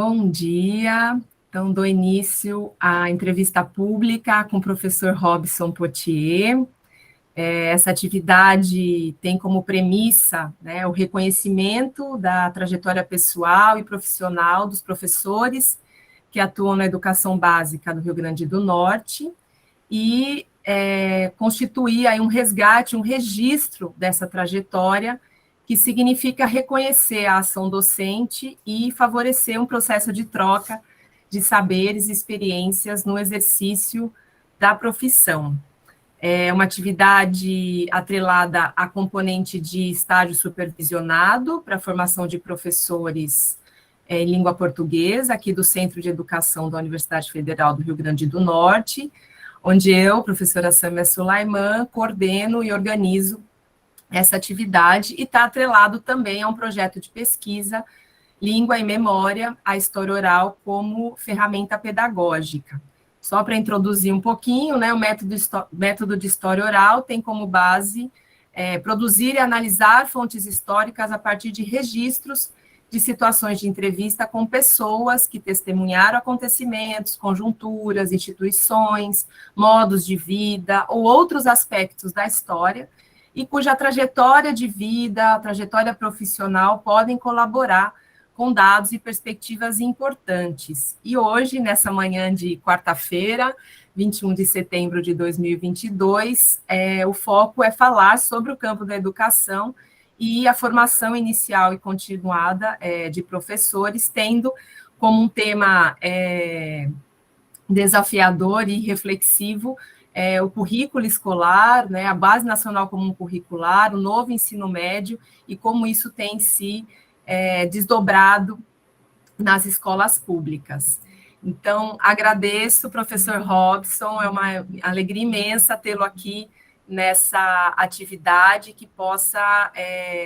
Bom dia. Então, dou início à entrevista pública com o professor Robson Potier. Essa atividade tem como premissa, né, o reconhecimento da trajetória pessoal e profissional dos professores que atuam na educação básica do Rio Grande do Norte e constituir aí um resgate, um registro dessa trajetória, que significa reconhecer a ação docente e favorecer um processo de troca de saberes e experiências no exercício da profissão. É uma atividade atrelada à componente de estágio supervisionado para a formação de professores em língua portuguesa, aqui do Centro de Educação da Universidade Federal do Rio Grande do Norte, onde eu, professora Samia Sulaiman, coordeno e organizo essa atividade, e está atrelado também a um projeto de pesquisa, Língua e Memória, a História Oral como ferramenta pedagógica. Só para introduzir um pouquinho, né, o método de história oral tem como base produzir e analisar fontes históricas a partir de registros de situações de entrevista com pessoas que testemunharam acontecimentos, conjunturas, instituições, modos de vida ou outros aspectos da história, e cuja trajetória de vida, trajetória profissional podem colaborar com dados e perspectivas importantes. E hoje, nessa manhã de quarta-feira, 21 de setembro de 2022, o foco é falar sobre o campo da educação e a formação inicial e continuada de professores, tendo como um tema desafiador e reflexivo o currículo escolar, né, a Base Nacional Comum Curricular, o novo ensino médio e como isso tem se desdobrado nas escolas públicas. Então, agradeço, professor Robson, é uma alegria imensa tê-lo aqui nessa atividade que possa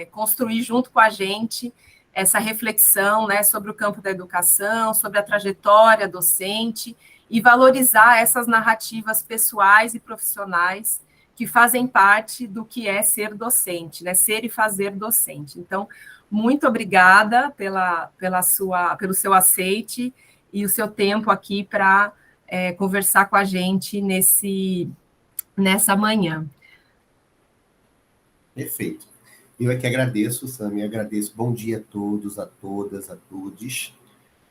construir junto com a gente essa reflexão, né, sobre o campo da educação, sobre a trajetória docente e valorizar essas narrativas pessoais e profissionais que fazem parte do que é ser docente, né, ser e fazer docente. Então, muito obrigada pelo seu aceite e o seu tempo aqui para conversar com a gente nessa manhã. Perfeito. Eu é que agradeço, Sami, agradeço. Bom dia a todos, a todas, a todos.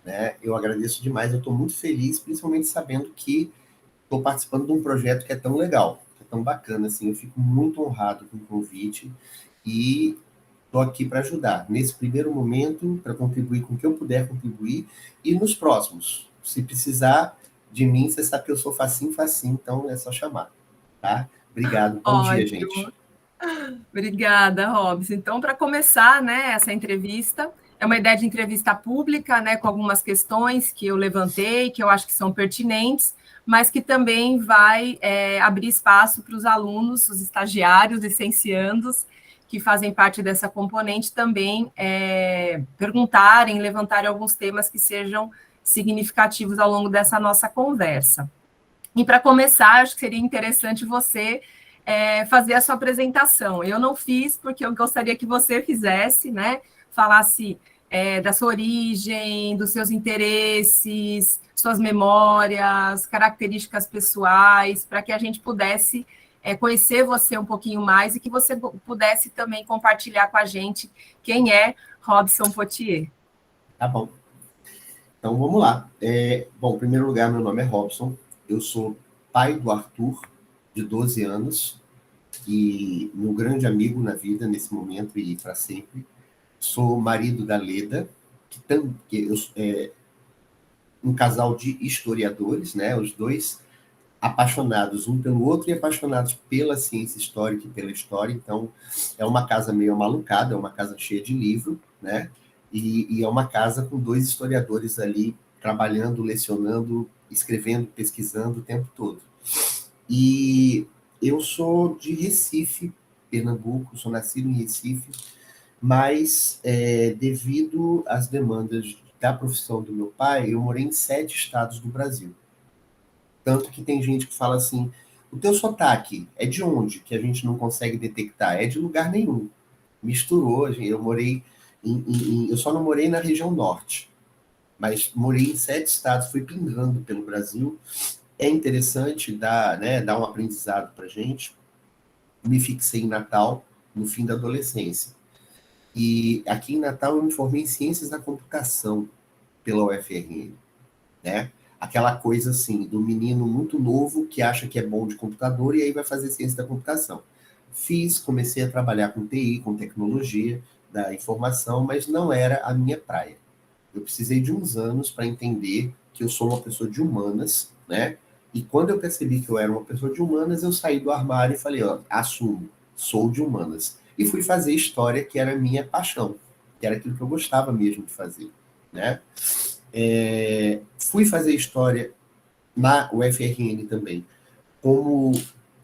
Né? Eu agradeço demais, eu estou muito feliz, principalmente sabendo que estou participando de um projeto que é tão legal, que é tão bacana, assim, eu fico muito honrado com o convite e estou aqui para ajudar, nesse primeiro momento, para contribuir com o que eu puder contribuir, e nos próximos, se precisar de mim, você sabe que eu sou facinho, então é só chamar, tá? Obrigado, bom dia, gente. Ótimo. Obrigada, Robson. Então, para começar, né, essa entrevista, é uma ideia de entrevista pública, né, com algumas questões que eu levantei, que eu acho que são pertinentes, mas que também vai abrir espaço para os alunos, os estagiários, licenciandos, que fazem parte dessa componente, também perguntarem, levantarem alguns temas que sejam significativos ao longo dessa nossa conversa. E para começar, acho que seria interessante você fazer a sua apresentação. Eu não fiz, porque eu gostaria que você fizesse, né? Falasse da sua origem, dos seus interesses, suas memórias, características pessoais, para que a gente pudesse conhecer você um pouquinho mais e que você pudesse também compartilhar com a gente quem é Robson Potier. Tá bom. Então, vamos lá. Bom, em primeiro lugar, meu nome é Robson, eu sou pai do Arthur, de 12 anos, e meu grande amigo na vida, nesse momento e para sempre. Sou marido da Leda, um casal de historiadores, né? Os dois apaixonados um pelo outro e apaixonados pela ciência histórica e pela história. Então, é uma casa meio amalucada, é uma casa cheia de livro, né? E é uma casa com dois historiadores ali trabalhando, lecionando, escrevendo, pesquisando o tempo todo. E eu sou de Recife, Pernambuco, sou nascido em Recife, mas devido às demandas da profissão do meu pai, eu morei em 7 estados do Brasil. Tanto que tem gente que fala assim, o teu sotaque é de onde? Que a gente não consegue detectar. É de lugar nenhum. Misturou, eu morei eu só não morei na região norte. mas morei em 7 estados, fui pingando pelo Brasil. É interessante dar um aprendizado para a gente. Me fixei em Natal, no fim da adolescência. E aqui em Natal eu me formei em Ciências da Computação pela UFRN, né? Aquela coisa assim, do menino muito novo que acha que é bom de computador e aí vai fazer ciência da computação. Comecei a trabalhar com TI, com tecnologia da informação, mas não era a minha praia. Eu precisei de uns anos para entender que eu sou uma pessoa de humanas, né? E quando eu percebi que eu era uma pessoa de humanas, eu saí do armário e falei, ó, assumo, sou de humanas. E fui fazer história, que era a minha paixão, que era aquilo que eu gostava mesmo de fazer, né? Fui fazer história na UFRN também, como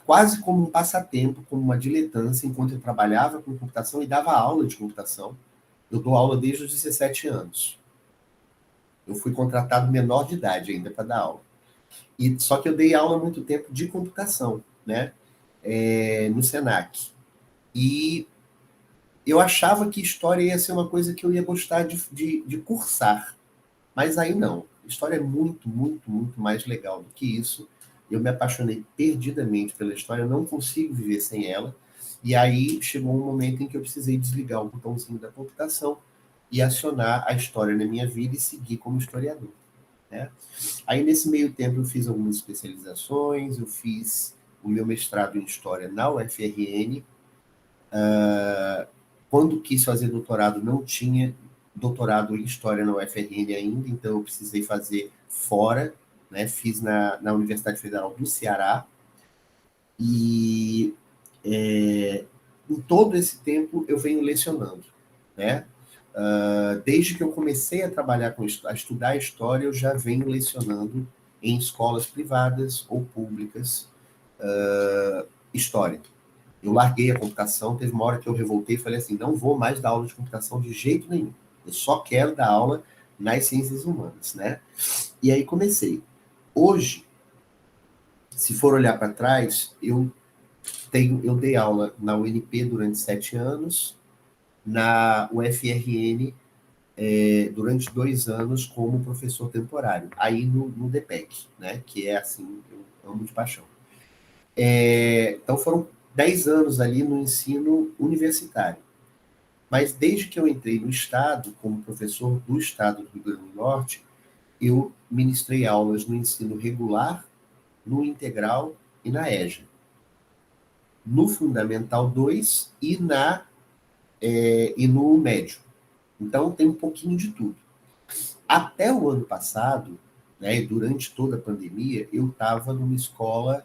quase como um passatempo, como uma diletância, enquanto eu trabalhava com computação e dava aula de computação. Eu dou aula desde os 17 anos. Eu fui contratado menor de idade ainda para dar aula. Só que eu dei aula há muito tempo de computação, né? No Senac. E eu achava que história ia ser uma coisa que eu ia gostar de cursar. Mas aí não. História é muito, muito, muito mais legal do que isso. Eu me apaixonei perdidamente pela história, eu não consigo viver sem ela. E aí chegou um momento em que eu precisei desligar o botãozinho da computação e acionar a história na minha vida e seguir como historiador, né? Aí, nesse meio tempo, eu fiz algumas especializações, eu fiz o meu mestrado em História na UFRN. Quando quis fazer doutorado, não tinha doutorado em História na UFRN ainda, então eu precisei fazer fora, né? Fiz na Universidade Federal do Ceará. E em todo esse tempo eu venho lecionando, né? Desde que eu comecei a trabalhar a estudar história, eu já venho lecionando em escolas privadas ou públicas história. Eu larguei a computação, teve uma hora que eu revoltei e falei assim, não vou mais dar aula de computação de jeito nenhum. Eu só quero dar aula nas ciências humanas, né? E aí comecei. Hoje, se for olhar para trás, eu dei aula na UNP durante 7 anos, na UFRN durante 2 anos como professor temporário, aí no DPEC, né? Que é assim, eu amo de paixão. Então foram 10 anos ali no ensino universitário. Mas desde que eu entrei no Estado, como professor do Estado do Rio Grande do Norte, eu ministrei aulas no ensino regular, no integral e na EJA. No Fundamental 2 e no médio. Então tem um pouquinho de tudo. Até o ano passado, né, durante toda a pandemia, eu estava numa escola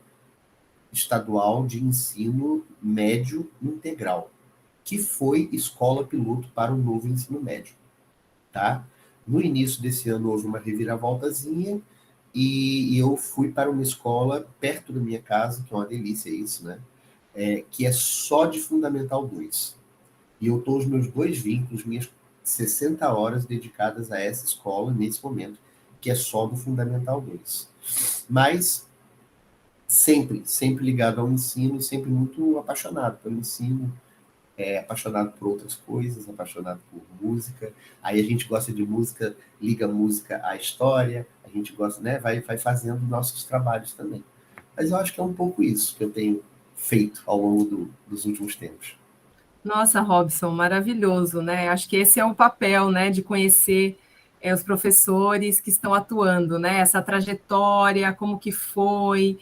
estadual de ensino médio integral, que foi escola piloto para o novo ensino médio, tá? No início desse ano houve uma reviravoltazinha e eu fui para uma escola perto da minha casa, que é uma delícia isso, né? Que é só de Fundamental 2. E eu estou os meus 2 vínculos, minhas 60 horas dedicadas a essa escola nesse momento, que é só do Fundamental 2. Mas sempre ligado ao ensino, sempre muito apaixonado pelo ensino, apaixonado por outras coisas, apaixonado por música. Aí a gente gosta de música, liga música à história, a gente gosta, né? Vai fazendo nossos trabalhos também. Mas eu acho que é um pouco isso que eu tenho feito ao longo dos últimos tempos. Nossa, Robson, maravilhoso, né? Acho que esse é o papel, né, de conhecer os professores que estão atuando, né? Essa trajetória, como que foi,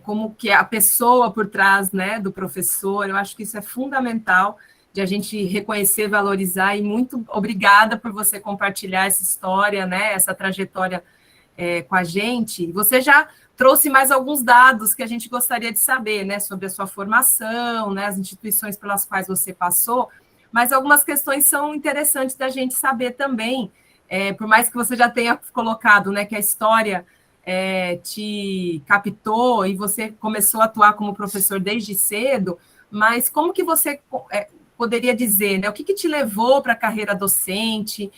como que é a pessoa por trás, né, do professor. Eu acho que isso é fundamental de a gente reconhecer, valorizar, e muito obrigada por você compartilhar essa história, né? Essa trajetória com a gente. Você já trouxe mais alguns dados que a gente gostaria de saber, né, sobre a sua formação, né, as instituições pelas quais você passou, mas algumas questões são interessantes da gente saber também, por mais que você já tenha colocado, né, que a história te captou e você começou a atuar como professor desde cedo, mas como que você poderia dizer, né, o que te levou para a carreira docente,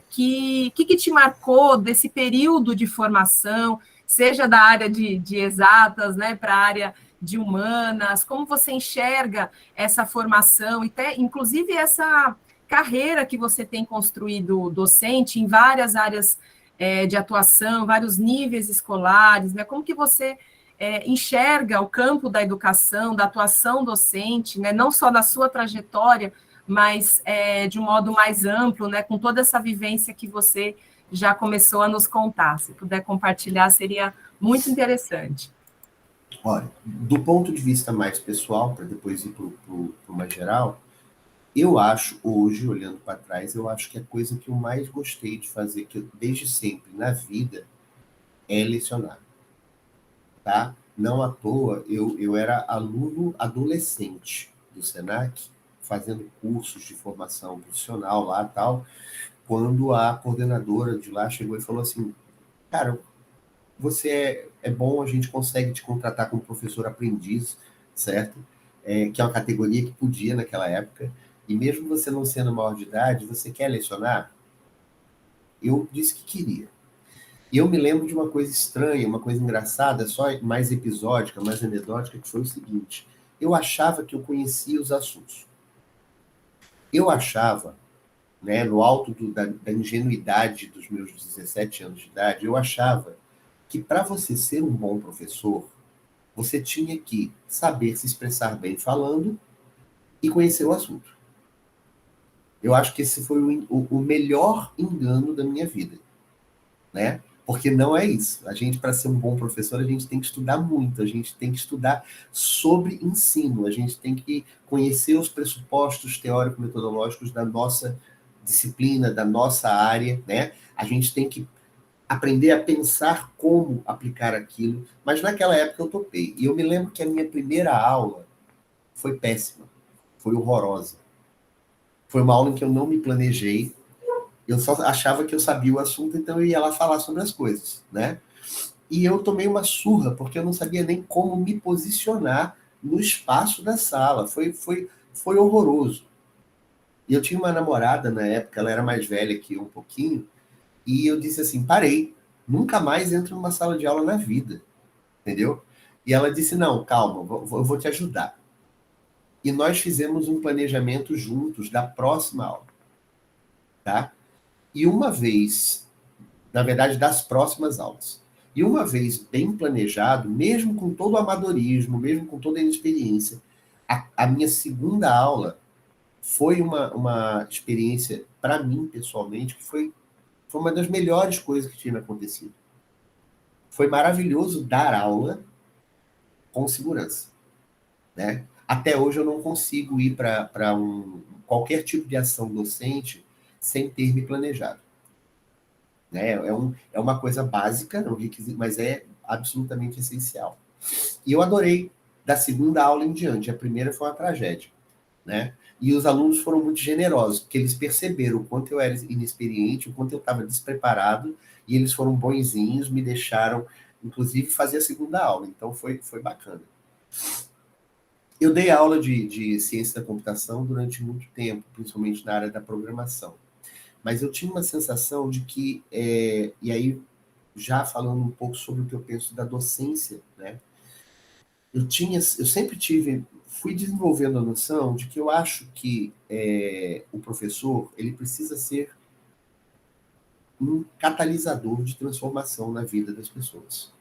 que te marcou desse período de formação, seja da área de exatas, né, para a área de humanas, como você enxerga essa formação, e inclusive essa carreira que você tem construído docente em várias áreas de atuação, vários níveis escolares, né? Como que você enxerga o campo da educação, da atuação docente, né? Não só na sua trajetória, mas de um modo mais amplo, né? Com toda essa vivência que você já começou a nos contar. Se puder compartilhar, seria muito interessante. Olha, do ponto de vista mais pessoal, para depois ir para o mais geral, eu acho, hoje, olhando para trás, eu acho que a coisa que eu mais gostei de fazer, que eu, desde sempre na vida, é lecionar, tá? Não à toa, eu era aluno adolescente do Senac, fazendo cursos de formação profissional lá e tal, quando a coordenadora de lá chegou e falou assim, cara, você é bom, a gente consegue te contratar como professor aprendiz, certo? Que é uma categoria que podia naquela época, e mesmo você não sendo maior de idade, você quer lecionar? Eu disse que queria. E eu me lembro de uma coisa estranha, uma coisa engraçada, só mais episódica, mais anedótica, que foi o seguinte: eu achava que eu conhecia os assuntos. Eu achava, né, no alto da ingenuidade dos meus 17 anos de idade, eu achava que para você ser um bom professor, você tinha que saber se expressar bem falando e conhecer o assunto. Eu acho que esse foi o melhor engano da minha vida, né? Porque não é isso. A gente, para ser um bom professor, a gente tem que estudar muito, a gente tem que estudar sobre ensino, a gente tem que conhecer os pressupostos teórico-metodológicos da nossa disciplina, da nossa área, né? A gente tem que aprender a pensar como aplicar aquilo, mas naquela época eu topei. E eu me lembro que a minha primeira aula foi péssima, foi horrorosa. Foi uma aula em que eu não me planejei, eu só achava que eu sabia o assunto, então eu ia lá falar sobre as coisas, né? E eu tomei uma surra, porque eu não sabia nem como me posicionar no espaço da sala. Foi horroroso. E eu tinha uma namorada na época, ela era mais velha que eu um pouquinho, e eu disse assim, parei, nunca mais entro numa sala de aula na vida, entendeu? E ela disse, não, calma, eu vou te ajudar. E nós fizemos um planejamento juntos da próxima aula, tá? E uma vez, na verdade, das próximas aulas. E uma vez bem planejado, mesmo com todo o amadorismo, mesmo com toda a inexperiência, a minha segunda aula foi uma experiência, para mim, pessoalmente, que foi uma das melhores coisas que tinha me acontecido. Foi maravilhoso dar aula com segurança, né? Até hoje eu não consigo ir para qualquer tipo de ação docente sem ter me planejado. Né? É uma coisa básica, é um requisito, mas é absolutamente essencial. E eu adorei da segunda aula em diante. A primeira foi uma tragédia, né? E os alunos foram muito generosos, porque eles perceberam o quanto eu era inexperiente, o quanto eu estava despreparado, e eles foram bonzinhos, me deixaram, inclusive, fazer a segunda aula. Então, foi bacana. Eu dei aula de ciência da computação durante muito tempo, principalmente na área da programação. Mas eu tinha uma sensação de que, e aí já falando um pouco sobre o que eu penso da docência, né? Eu sempre fui desenvolvendo a noção de que eu acho que o professor, ele precisa ser um catalisador de transformação na vida das pessoas,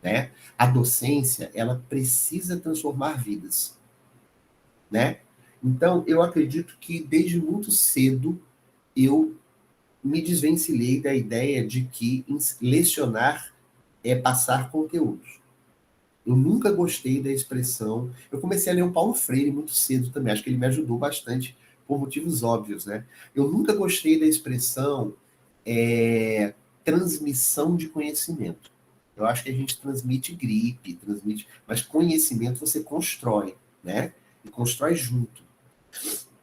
né? A docência, ela precisa transformar vidas, né? Então, eu acredito que desde muito cedo eu me desvencilhei da ideia de que lecionar é passar conteúdos. Eu nunca gostei da expressão. Eu comecei a ler o Paulo Freire muito cedo também, acho que ele me ajudou bastante por motivos óbvios, né? Eu nunca gostei da expressão transmissão de conhecimento. Eu acho que a gente transmite gripe, mas conhecimento você constrói, né? E constrói junto.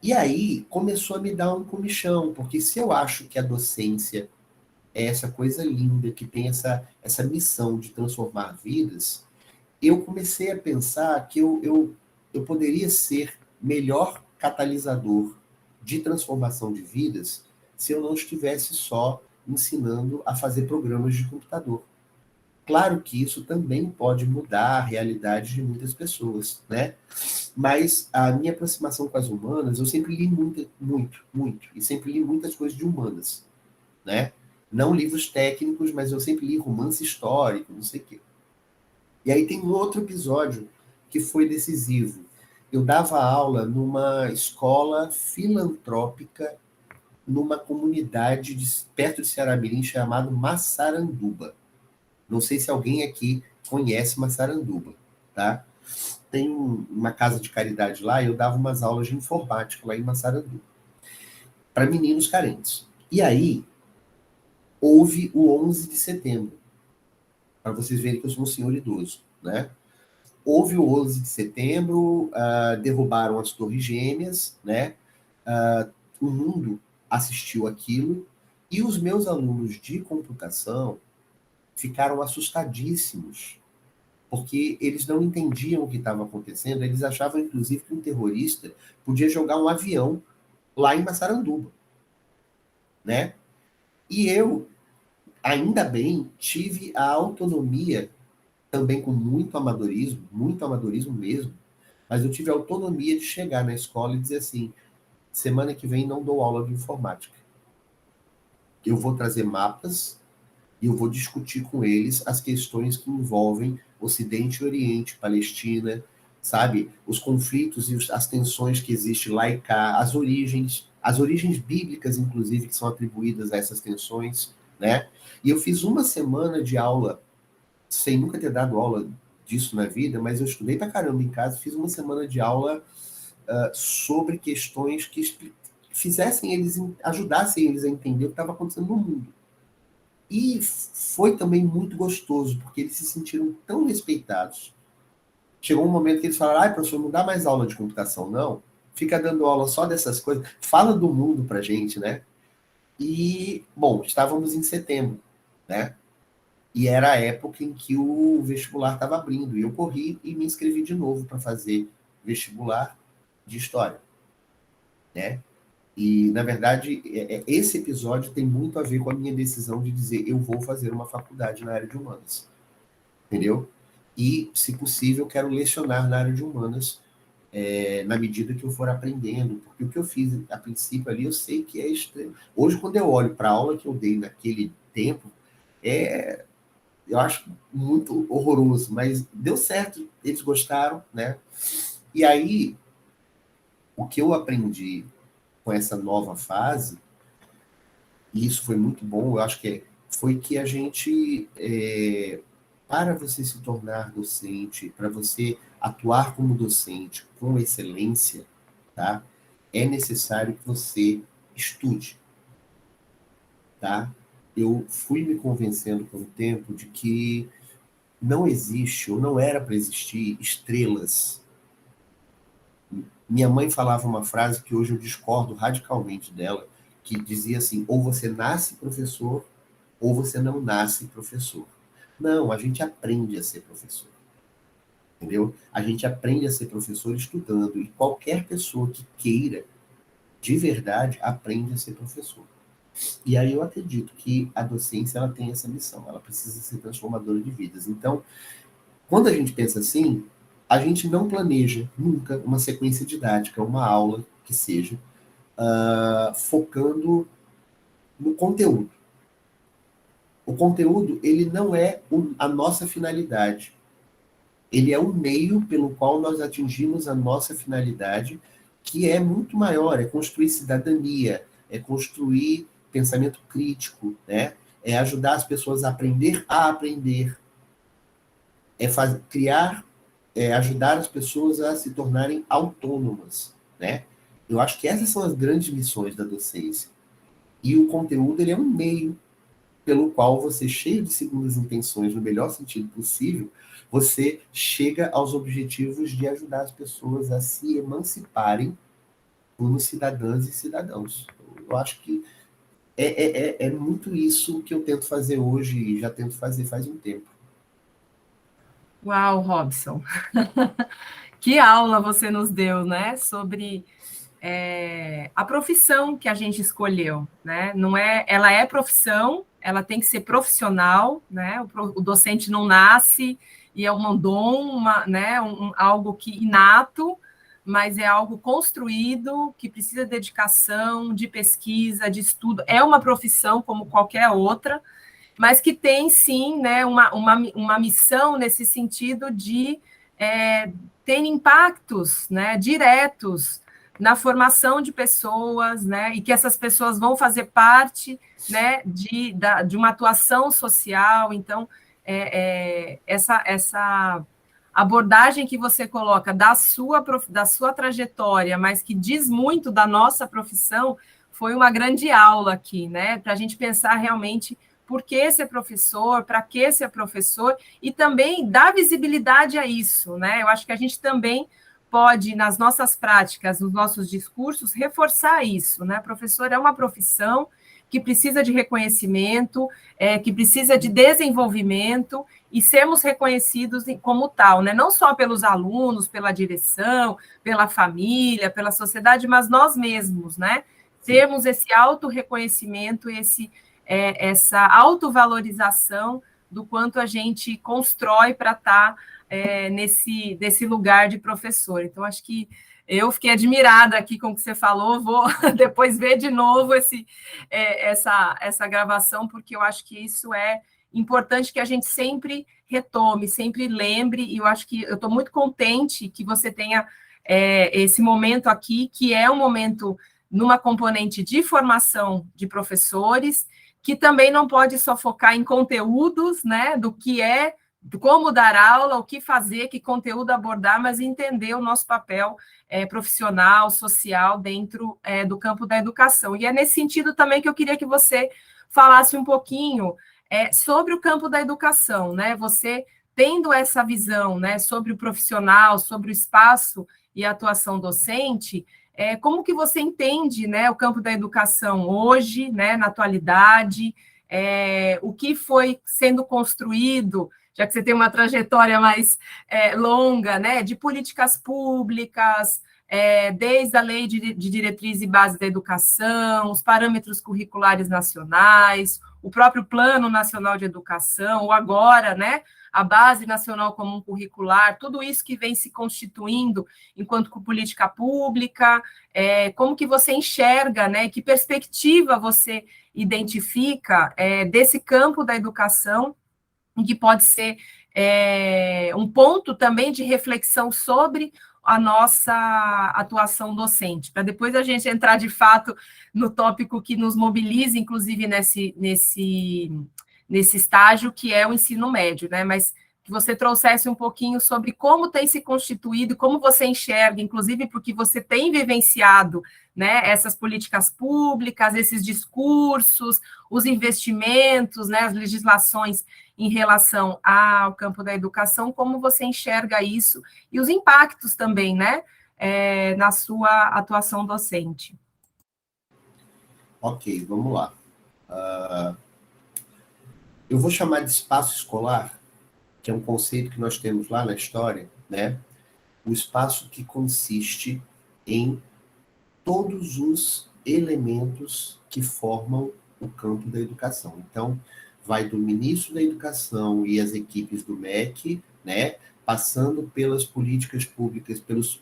E aí começou a me dar um comichão, porque se eu acho que a docência é essa coisa linda, que tem essa missão de transformar vidas, eu comecei a pensar que eu poderia ser melhor catalisador de transformação de vidas se eu não estivesse só ensinando a fazer programas de computador. Claro que isso também pode mudar a realidade de muitas pessoas, né? Mas a minha aproximação com as humanas, eu sempre li muito, muito, muito, e sempre li muitas coisas de humanas, né? Não livros técnicos, mas eu sempre li romance histórico, não sei o quê. E aí tem um outro episódio que foi decisivo. Eu dava aula numa escola filantrópica, numa comunidade perto de Ceará-Mirim chamado Massaranduba. Não sei se alguém aqui conhece Massaranduba, tá? Tem uma casa de caridade lá e eu dava umas aulas de informática lá em Massaranduba, para meninos carentes. E aí, houve o 11 de setembro, para vocês verem que eu sou um senhor idoso, né? Houve o 11 de setembro, derrubaram as Torres Gêmeas, né? O mundo assistiu aquilo e os meus alunos de computação ficaram assustadíssimos, porque eles não entendiam o que estava acontecendo, eles achavam, inclusive, que um terrorista podia jogar um avião lá em Massaranduba, né? E eu, ainda bem, tive a autonomia, também com muito amadorismo mesmo, mas eu tive a autonomia de chegar na escola e dizer assim, semana que vem não dou aula de informática. Eu vou trazer mapas e eu vou discutir com eles as questões que envolvem Ocidente e Oriente, Palestina, sabe? Os conflitos e as tensões que existem lá e cá, as origens bíblicas, inclusive, que são atribuídas a essas tensões, né? E eu fiz uma semana de aula, sem nunca ter dado aula disso na vida, mas eu estudei pra caramba em casa, fiz uma semana de aula sobre questões que fizessem eles, ajudassem eles a entender o que estava acontecendo no mundo. E foi também muito gostoso, porque eles se sentiram tão respeitados. Chegou um momento que eles falaram, ai, professor, não dá mais aula de computação, não. Fica dando aula só dessas coisas. Fala do mundo pra gente, né? E, bom, estávamos em setembro, né? E era a época em que o vestibular estava abrindo. E eu corri e me inscrevi de novo para fazer vestibular de história, né? E, na verdade, esse episódio tem muito a ver com a minha decisão de dizer eu vou fazer uma faculdade na área de humanas, entendeu? E, se possível, quero lecionar na área de humanas na medida que eu for aprendendo, porque o que eu fiz a princípio ali, eu sei que é extremo. Hoje, quando eu olho para a aula que eu dei naquele tempo, eu acho muito horroroso, mas deu certo, eles gostaram, né? E aí, o que eu aprendi com essa nova fase, e isso foi muito bom, eu acho que foi que a gente, para você se tornar docente, para você atuar como docente com excelência, tá? É necessário que você estude, tá? Eu fui me convencendo com o tempo de que não existe, ou não era para existir, estrelas. Minha mãe falava uma frase que hoje eu discordo radicalmente dela, que dizia assim, ou você nasce professor, ou você não nasce professor. Não, a gente aprende a ser professor, entendeu? A gente aprende a ser professor estudando, e qualquer pessoa que queira, de verdade, aprende a ser professor. E aí eu acredito que a docência ela tem essa missão, ela precisa ser transformadora de vidas. Então, quando a gente pensa assim, a gente não planeja nunca uma sequência didática, uma aula que seja focando no conteúdo. O conteúdo, ele não é a nossa finalidade. Ele é um meio pelo qual nós atingimos a nossa finalidade, que é muito maior, é construir cidadania, é construir pensamento crítico, né? É ajudar as pessoas a aprender, é criar, ajudar as pessoas a se tornarem autônomas, né? Eu acho que essas são as grandes missões da docência. E o conteúdo, ele é um meio pelo qual você, cheio de segundas intenções, no melhor sentido possível, você chega aos objetivos de ajudar as pessoas a se emanciparem como cidadãs e cidadãos. Eu acho que é muito isso que eu tento fazer hoje e já tento fazer faz um tempo. Uau, Robson, que aula você nos deu, né? Sobre a profissão que a gente escolheu, né? Não é, ela é profissão, ela tem que ser profissional, né? O docente não nasce e é um dom, né? Algo que inato, mas é algo construído, que precisa de dedicação, de pesquisa, de estudo. É uma profissão como qualquer outra, mas que tem, sim, né, uma missão nesse sentido de ter impactos, né, diretos na formação de pessoas, né, e que essas pessoas vão fazer parte, né, de uma atuação social. Então, essa abordagem que você coloca da sua trajetória, mas que diz muito da nossa profissão, foi uma grande aula aqui, né, para a gente pensar realmente por que ser professor, para que ser professor, e também dar visibilidade a isso, né? Eu acho que a gente também pode, nas nossas práticas, nos nossos discursos, reforçar isso, né? Professor é uma profissão que precisa de reconhecimento, que precisa de desenvolvimento e sermos reconhecidos como tal, né? Não só pelos alunos, pela direção, pela família, pela sociedade, mas nós mesmos, né? Termos esse autorreconhecimento, essa autovalorização do quanto a gente constrói para estar nesse lugar de professor. Então, acho que eu fiquei admirada aqui com o que você falou, vou depois ver de novo essa gravação, porque eu acho que isso é importante que a gente sempre retome, sempre lembre, e eu acho que eu estou muito contente que você tenha esse momento aqui, que é um momento numa componente de formação de professores, que também não pode só focar em conteúdos, né, do que como dar aula, o que fazer, que conteúdo abordar, mas entender o nosso papel profissional, social, dentro do campo da educação. E é nesse sentido também que eu queria que você falasse um pouquinho sobre o campo da educação, né? Você tendo essa visão, né, sobre o profissional, sobre o espaço e a atuação docente, como que você entende, né, o campo da educação hoje, né, na atualidade, o que foi sendo construído, já que você tem uma trajetória mais longa, né, de políticas públicas, desde a Lei de Diretriz e Base da Educação, os parâmetros curriculares nacionais, o próprio Plano Nacional de Educação, ou agora, né, a Base Nacional Comum Curricular, tudo isso que vem se constituindo enquanto política pública, como que você enxerga, né, que perspectiva você identifica desse campo da educação, que pode ser um ponto também de reflexão sobre a nossa atuação docente, para depois a gente entrar de fato no tópico que nos mobiliza, inclusive nesse estágio, que é o ensino médio, né? Mas que você trouxesse um pouquinho sobre como tem se constituído, como você enxerga, inclusive porque você tem vivenciado, né, essas políticas públicas, esses discursos, os investimentos, né, as legislações em relação ao campo da educação, como você enxerga isso e os impactos também, né, na sua atuação docente. Ok, vamos lá. Eu vou chamar de espaço escolar, que é um conceito que nós temos lá na história, né? O espaço que consiste em todos os elementos que formam o campo da educação. Então, vai do ministro da Educação e as equipes do MEC, né, passando pelas políticas públicas, pelos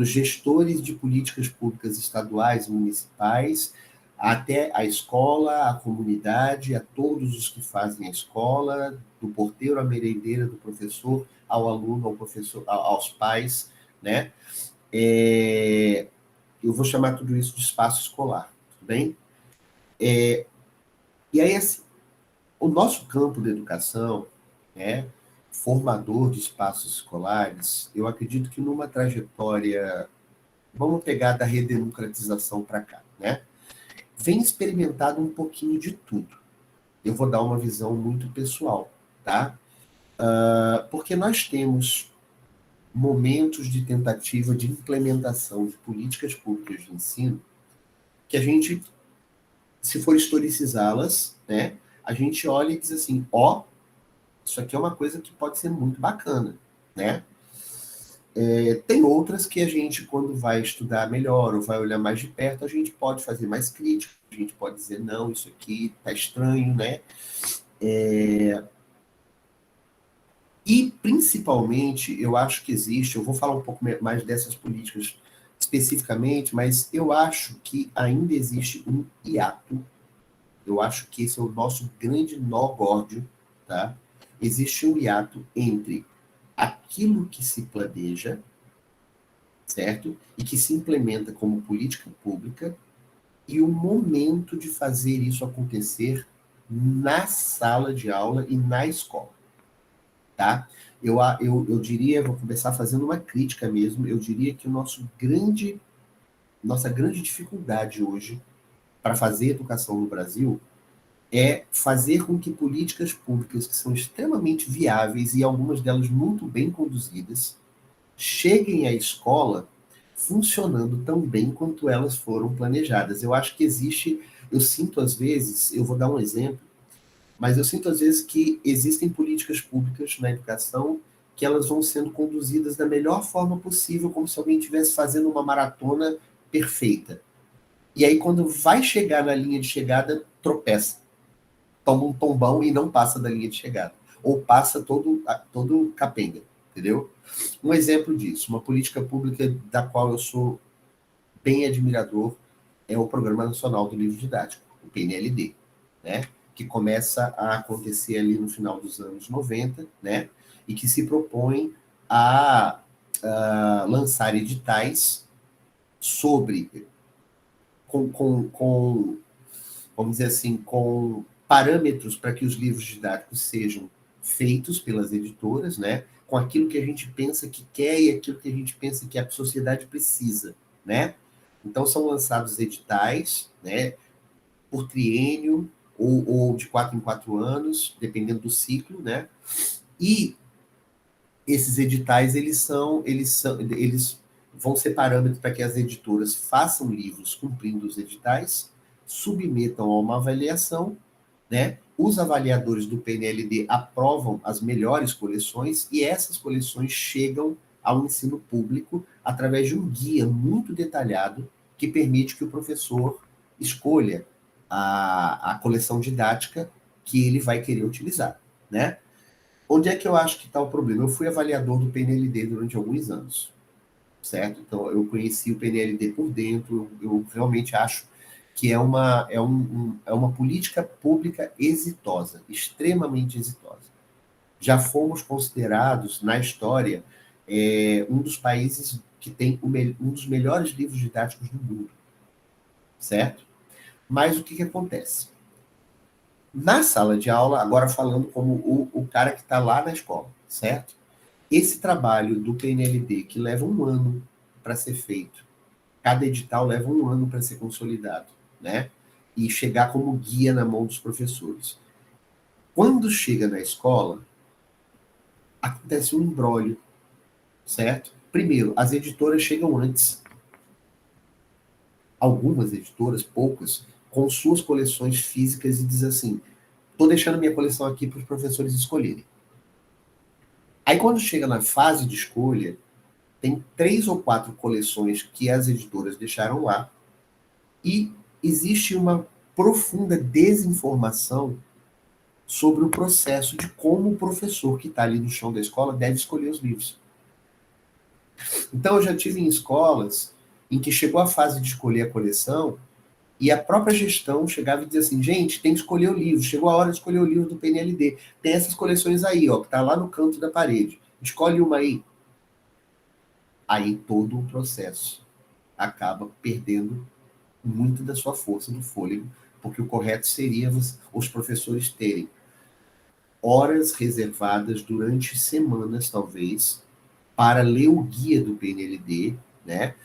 gestores de políticas públicas estaduais e municipais, até a escola, a comunidade, a todos os que fazem a escola, do porteiro à merendeira, do professor ao aluno, ao professor, aos pais, né? Eu vou chamar tudo isso de espaço escolar, tudo bem? E aí, assim, o nosso campo da educação, né, formador de espaços escolares, eu acredito que numa trajetória, vamos pegar da redemocratização para cá, né? Vem experimentado um pouquinho de tudo. Eu vou dar uma visão muito pessoal, tá? Porque nós temos momentos de tentativa de implementação de políticas públicas de ensino que a gente, se for historicizá-las, né, a gente olha e diz assim, isso aqui é uma coisa que pode ser muito bacana, né? Tem outras que a gente, quando vai estudar melhor ou vai olhar mais de perto, a gente pode fazer mais crítica, a gente pode dizer, não, isso aqui tá estranho, né? E, principalmente, eu acho que existe, eu vou falar um pouco mais dessas políticas especificamente, mas eu acho que ainda existe um hiato. Eu acho que esse é o nosso grande nó górdio, tá? Existe um hiato entre aquilo que se planeja, certo? E que se implementa como política pública e o momento de fazer isso acontecer na sala de aula e na escola, tá? Eu diria, vou começar fazendo uma crítica mesmo, eu diria que nossa grande dificuldade hoje para fazer educação no Brasil é fazer com que políticas públicas que são extremamente viáveis e algumas delas muito bem conduzidas cheguem à escola funcionando tão bem quanto elas foram planejadas. Eu acho que existe, eu sinto às vezes, eu vou dar um exemplo, mas eu sinto às vezes que existem políticas públicas na educação que elas vão sendo conduzidas da melhor forma possível, como se alguém estivesse fazendo uma maratona perfeita. E aí, quando vai chegar na linha de chegada, tropeça, toma um tombão e não passa da linha de chegada. Ou passa todo capenga, entendeu? Um exemplo disso, uma política pública da qual eu sou bem admirador é o Programa Nacional do Livro Didático, o PNLD, né? Que começa a acontecer ali no final dos anos 90, né? E que se propõe a lançar editais sobre, vamos dizer assim, com parâmetros para que os livros didáticos sejam feitos pelas editoras, né? Com aquilo que a gente pensa que quer e aquilo que a gente pensa que a sociedade precisa, né? Então são lançados editais, né? Por triênio ou de 4 em 4 anos, dependendo do ciclo, né? E esses editais eles vão ser parâmetros para que as editoras façam livros cumprindo os editais, submetam a uma avaliação, né? Os avaliadores do PNLD aprovam as melhores coleções e essas coleções chegam ao ensino público através de um guia muito detalhado que permite que o professor escolha a coleção didática que ele vai querer utilizar, né? Onde é que eu acho que está o problema? Eu fui avaliador do PNLD durante alguns anos, certo? Então, eu conheci o PNLD por dentro, eu realmente acho que é uma política pública exitosa, extremamente exitosa. Já fomos considerados, na história, um dos países que tem um dos melhores livros didáticos do mundo, certo? Mas o que acontece? Na sala de aula, agora falando como o cara que está lá na escola, certo? Esse trabalho do PNLD, que leva um ano para ser feito, cada edital leva um ano para ser consolidado, né? E chegar como guia na mão dos professores. Quando chega na escola, acontece um imbróglio, certo? Primeiro, as editoras chegam antes, algumas editoras, poucas, com suas coleções físicas e diz assim, estou deixando minha coleção aqui para os professores escolherem. Aí quando chega na fase de escolha, tem 3 ou 4 coleções que as editoras deixaram lá e existe uma profunda desinformação sobre o processo de como o professor que está ali no chão da escola deve escolher os livros. Então, eu já tive em escolas em que chegou a fase de escolher a coleção e a própria gestão chegava e dizia assim, gente, tem que escolher o livro, chegou a hora de escolher o livro do PNLD. Tem essas coleções aí, ó, que está lá no canto da parede. Escolhe uma aí. Aí todo o processo acaba perdendo muito da sua força, do fôlego, porque o correto seria os professores terem horas reservadas durante semanas, talvez, para ler o guia do PNLD, né?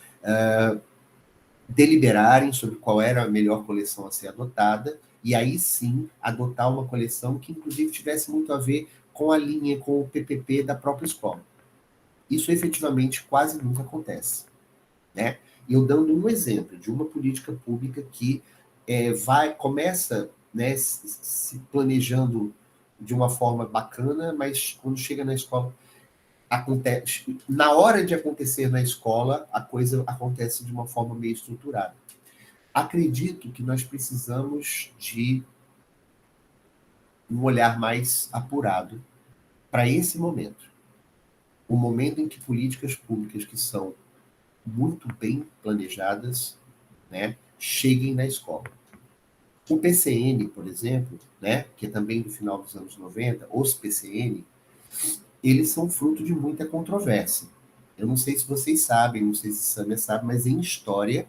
Deliberarem sobre qual era a melhor coleção a ser adotada, e aí sim adotar uma coleção que, inclusive, tivesse muito a ver com a linha, com o PPP da própria escola. Isso efetivamente quase nunca acontece, né? E eu dando um exemplo de uma política pública que começa, né, se planejando de uma forma bacana, mas quando chega na escola acontece, na hora de acontecer na escola, a coisa acontece de uma forma meio estruturada. Acredito que nós precisamos de um olhar mais apurado para esse momento. O momento em que políticas públicas que são muito bem planejadas, né, cheguem na escola. O PCN, por exemplo, né, que é também do final dos anos 90, os PCN, eles são fruto de muita controvérsia. Eu não sei se vocês sabem, não sei se Samia sabe, mas em história,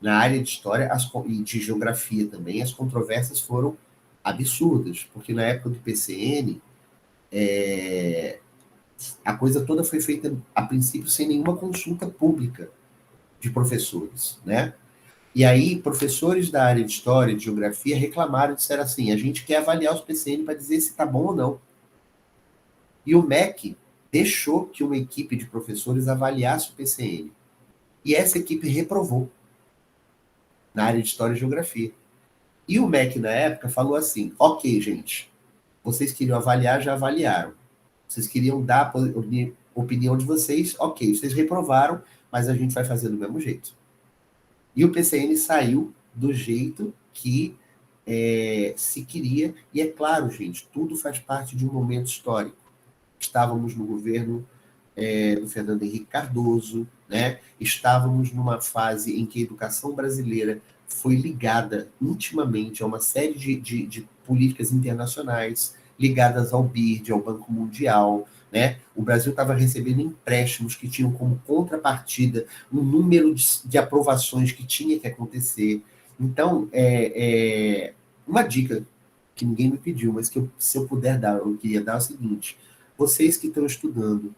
na área de história e de geografia também, as controvérsias foram absurdas, porque na época do PCN, a coisa toda foi feita, a princípio, sem nenhuma consulta pública de professores, né? E aí, professores da área de história e de geografia reclamaram, disseram assim, a gente quer avaliar os PCN para dizer se está bom ou não. E o MEC deixou que uma equipe de professores avaliasse o PCN. E essa equipe reprovou na área de história e geografia. E o MEC, na época, falou assim, ok, gente, vocês queriam avaliar, já avaliaram. Vocês queriam dar a opinião de vocês, ok, vocês reprovaram, mas a gente vai fazer do mesmo jeito. E o PCN saiu do jeito que se queria. E é claro, gente, tudo faz parte de um momento histórico. Estávamos no governo do Fernando Henrique Cardoso, né? Estávamos numa fase em que a educação brasileira foi ligada intimamente a uma série de políticas internacionais, ligadas ao BID, ao Banco Mundial, né? O Brasil estava recebendo empréstimos que tinham como contrapartida um número de aprovações que tinha que acontecer. Então, uma dica que ninguém me pediu, mas que se eu puder dar, eu queria dar o seguinte: vocês que estão estudando,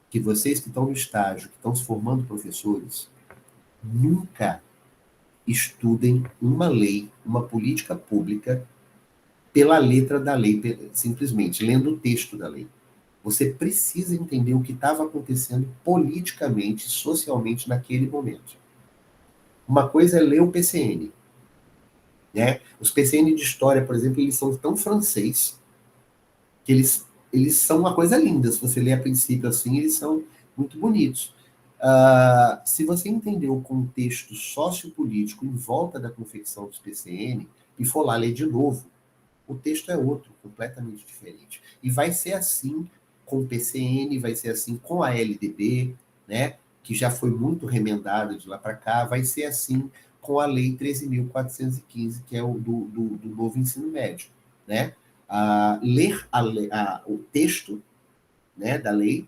que vocês que estão no estágio, que estão se formando professores, nunca estudem uma lei, uma política pública pela letra da lei, simplesmente lendo o texto da lei. Você precisa entender o que estava acontecendo politicamente, socialmente naquele momento. Uma coisa é ler o PCN, né? Os PCN de história, por exemplo, eles são tão francês que eles são uma coisa linda. Se você ler a princípio assim, eles são muito bonitos. Se você entender o contexto sociopolítico em volta da confecção dos PCN e for lá ler de novo, o texto é outro, completamente diferente. E vai ser assim com o PCN, vai ser assim com a LDB, né, que já foi muito remendada de lá para cá, vai ser assim com a Lei 13.415, que é o do novo ensino médio, né? Ler o texto, né, da lei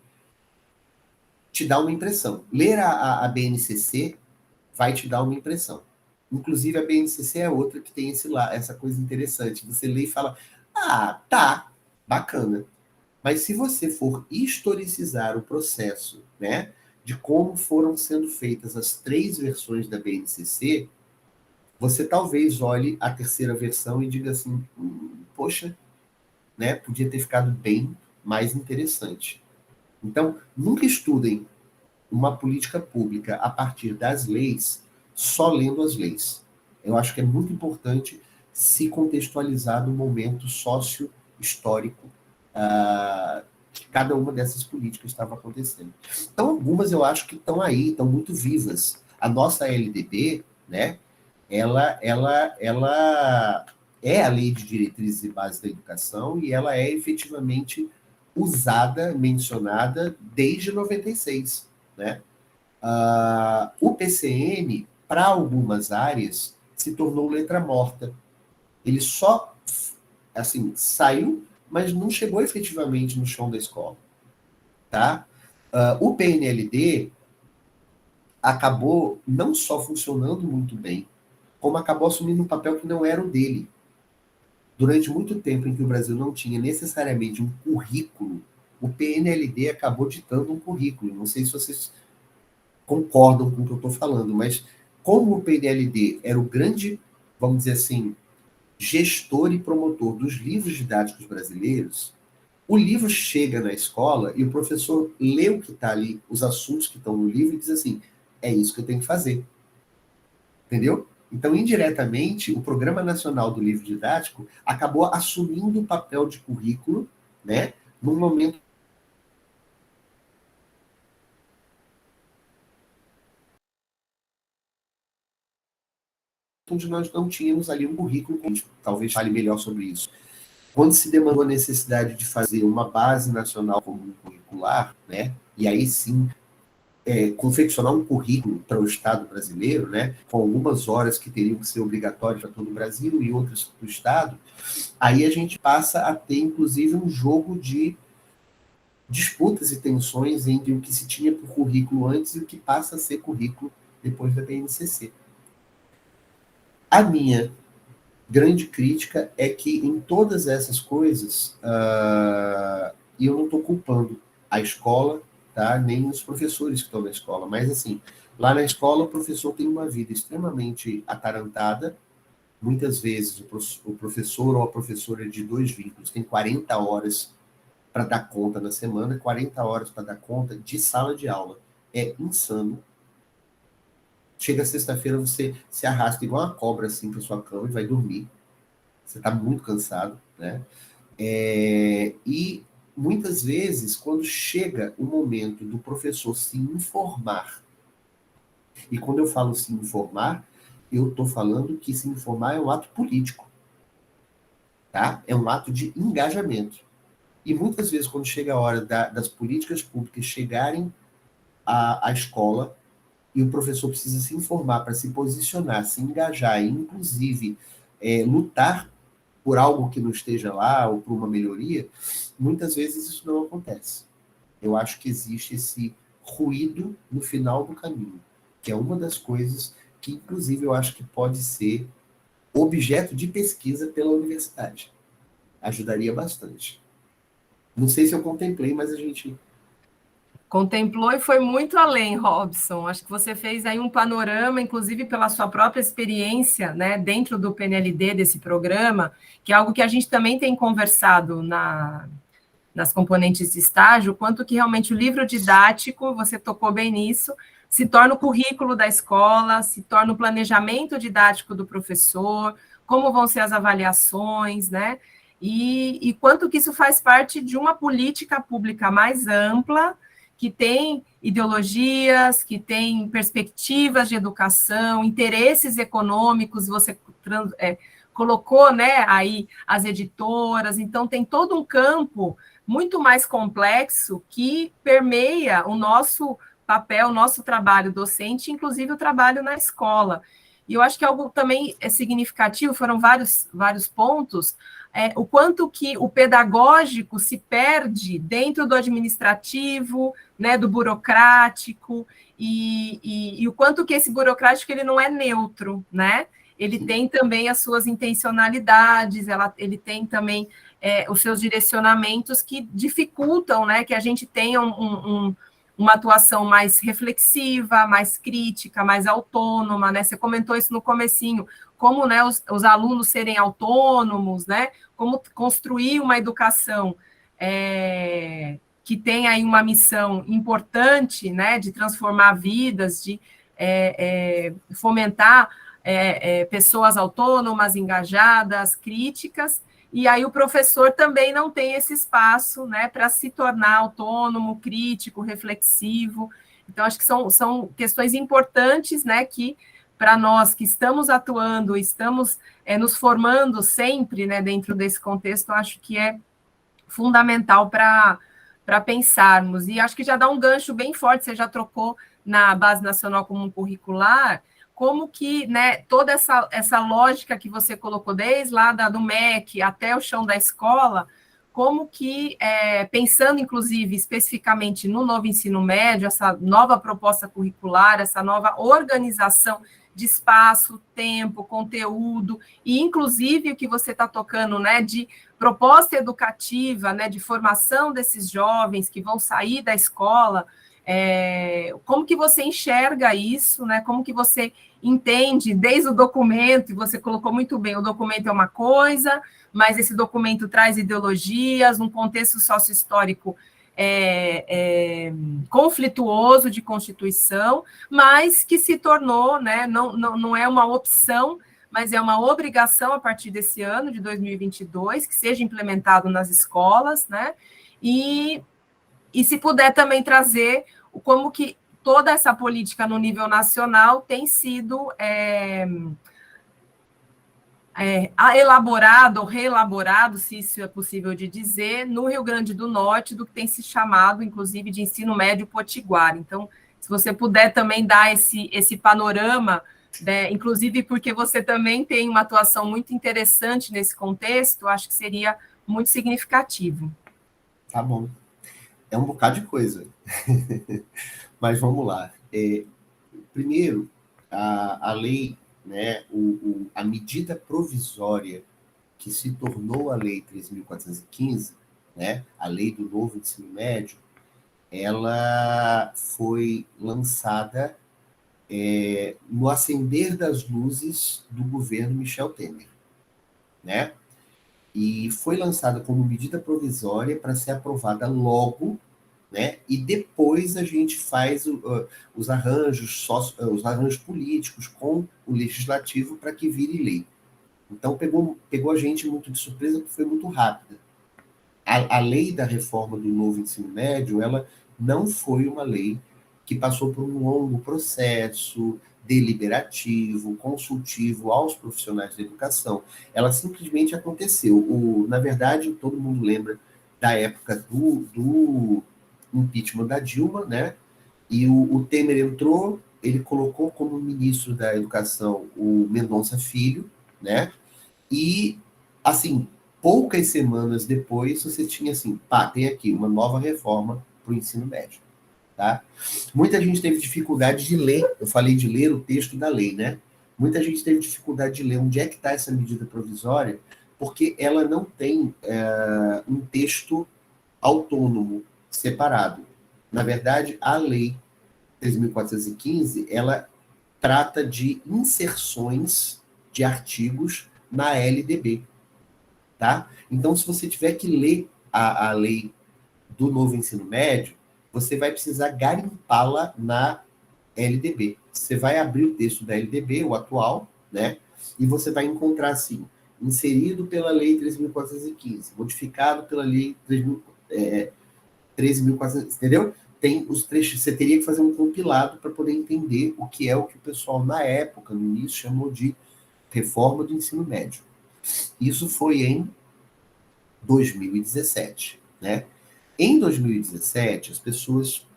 te dá uma impressão. Ler a BNCC vai te dar uma impressão. Inclusive, a BNCC é outra que tem essa coisa interessante. Você lê e fala, tá, bacana. Mas se você for historicizar o processo, né, de como foram sendo feitas as 3 versões da BNCC, você talvez olhe a terceira versão e diga assim, poxa, né, podia ter ficado bem mais interessante. Então, nunca estudem uma política pública a partir das leis, só lendo as leis. Eu acho que é muito importante se contextualizar no momento sócio-histórico que cada uma dessas políticas estava acontecendo. Então, algumas eu acho que estão aí, estão muito vivas. A nossa LDB, né, ela é a Lei de Diretrizes e Bases da Educação e ela é efetivamente usada, mencionada desde 96, né? O PCN, para algumas áreas, se tornou letra morta. Ele só, assim, saiu, mas não chegou efetivamente no chão da escola, tá? O PNLD acabou não só funcionando muito bem, como acabou assumindo um papel que não era o dele. Durante muito tempo em que o Brasil não tinha necessariamente um currículo, o PNLD acabou ditando um currículo. Não sei se vocês concordam com o que eu estou falando, mas como o PNLD era o grande, vamos dizer assim, gestor e promotor dos livros didáticos brasileiros, o livro chega na escola e o professor lê o que está ali, os assuntos que estão no livro e diz assim, é isso que eu tenho que fazer. Entendeu? Então, indiretamente, o Programa Nacional do Livro Didático acabou assumindo o papel de currículo, né, num momento onde nós não tínhamos ali um currículo, a gente talvez fale melhor sobre isso. Quando se demandou a necessidade de fazer uma base nacional comum curricular, né, e aí sim confeccionar um currículo para o Estado brasileiro, né, com algumas horas que teriam que ser obrigatórias para todo o Brasil e outras para o Estado, aí a gente passa a ter, inclusive, um jogo de disputas e tensões entre o que se tinha por currículo antes e o que passa a ser currículo depois da BNCC. A minha grande crítica é que em todas essas coisas, e eu não estou culpando a escola, tá? Nem os professores que estão na escola, mas assim, lá na escola o professor tem uma vida extremamente atarantada, muitas vezes o professor ou a professora de 2 vínculos tem 40 horas para dar conta na semana, 40 horas para dar conta de sala de aula. É insano. Chega sexta-feira, você se arrasta igual uma cobra assim para sua cama e vai dormir. Você está muito cansado, né? E muitas vezes, quando chega o momento do professor se informar, e quando eu falo se informar, eu estou falando que se informar é um ato político, tá? É um ato de engajamento. E muitas vezes, quando chega a hora das políticas públicas chegarem à escola, e o professor precisa se informar para se posicionar, se engajar e, inclusive, lutar por algo que não esteja lá ou por uma melhoria, muitas vezes isso não acontece. Eu acho que existe esse ruído no final do caminho, que é uma das coisas que, inclusive, eu acho que pode ser objeto de pesquisa pela universidade. Ajudaria bastante. Não sei se eu contemplei, mas a gente... Contemplou e foi muito além, Robson. Acho que você fez aí um panorama, inclusive pela sua própria experiência, né, dentro do PNLD desse programa, que é algo que a gente também tem conversado nas componentes de estágio, quanto que realmente o livro didático, você tocou bem nisso, se torna o currículo da escola, se torna o planejamento didático do professor, como vão ser as avaliações, né? E quanto que isso faz parte de uma política pública mais ampla, que tem ideologias, que tem perspectivas de educação, interesses econômicos, você colocou, né, aí as editoras, então tem todo um campo muito mais complexo que permeia o nosso papel, o nosso trabalho docente, inclusive o trabalho na escola. E eu acho que algo também é significativo, foram vários pontos, o quanto que o pedagógico se perde dentro do administrativo, né, do burocrático, e o quanto que esse burocrático ele não é neutro, né? Ele tem também as suas intencionalidades, ele tem também os seus direcionamentos que dificultam, né, que a gente tenha uma atuação mais reflexiva, mais crítica, mais autônoma, né? Você comentou isso no comecinho, como, né, os alunos serem autônomos, né? Como construir uma educação que tem aí uma missão importante, né, de transformar vidas, de fomentar pessoas autônomas, engajadas, críticas, e aí o professor também não tem esse espaço, né, para se tornar autônomo, crítico, reflexivo. Então, acho que são questões importantes, né, que para nós que estamos atuando, estamos nos formando sempre, né, dentro desse contexto, acho que é fundamental para pensarmos. E acho que já dá um gancho bem forte, você já trocou na Base Nacional Comum Curricular, como que, né, toda essa lógica que você colocou desde lá do MEC até o chão da escola, como que, pensando, inclusive, especificamente no novo ensino médio, essa nova proposta curricular, essa nova organização de espaço, tempo, conteúdo, e, inclusive, o que você está tocando, né, de proposta educativa, né, de formação desses jovens que vão sair da escola, como que você enxerga isso, né? Como que você entende desde o documento, e você colocou muito bem, o documento é uma coisa, mas esse documento traz ideologias, um contexto sócio-histórico conflituoso de Constituição, mas que se tornou, né, não é uma opção, mas é uma obrigação a partir desse ano, de 2022, que seja implementado nas escolas, né? E se puder também trazer como que toda essa política no nível nacional tem sido elaborado ou reelaborado, se isso é possível de dizer, no Rio Grande do Norte, do que tem se chamado, inclusive, de ensino médio potiguar. Então, se você puder também dar esse panorama, né, inclusive porque você também tem uma atuação muito interessante nesse contexto, acho que seria muito significativo. Tá bom. É um bocado de coisa. Mas vamos lá. Primeiro, a lei, né, a medida provisória que se tornou a Lei 3.415, né, a Lei do Novo Ensino Médio, ela foi lançada no acender das luzes do governo Michel Temer, né? E foi lançada como medida provisória para ser aprovada logo, né? E depois a gente faz os os arranjos políticos com o legislativo para que vire lei. Então pegou a gente muito de surpresa, porque foi muito rápida. A lei da reforma do novo ensino médio, ela não foi uma lei que passou por um longo processo deliberativo, consultivo aos profissionais da educação. Ela simplesmente aconteceu. Na verdade, todo mundo lembra da época do impeachment da Dilma, né? E o Temer entrou, ele colocou como ministro da Educação o Mendonça Filho, né? E, assim, poucas semanas depois, você tinha assim, pá, tem aqui uma nova reforma para o ensino médio, tá? Muita gente teve dificuldade de ler, eu falei de ler o texto da lei, né? Muita gente teve dificuldade de ler onde é que está essa medida provisória, porque ela não tem um texto autônomo, separado. Na verdade, a lei 3.415, ela trata de inserções de artigos na LDB, tá? Então, se você tiver que ler a lei do novo ensino médio, você vai precisar garimpá-la na LDB. Você vai abrir o texto da LDB, o atual, né? E você vai encontrar assim, inserido pela lei 3.415, modificado pela lei 13.400, entendeu? Tem os trechos, você teria que fazer um compilado para poder entender o que o pessoal na época, no início, chamou de reforma do ensino médio. Isso foi em 2017, né? Em 2017, as pessoas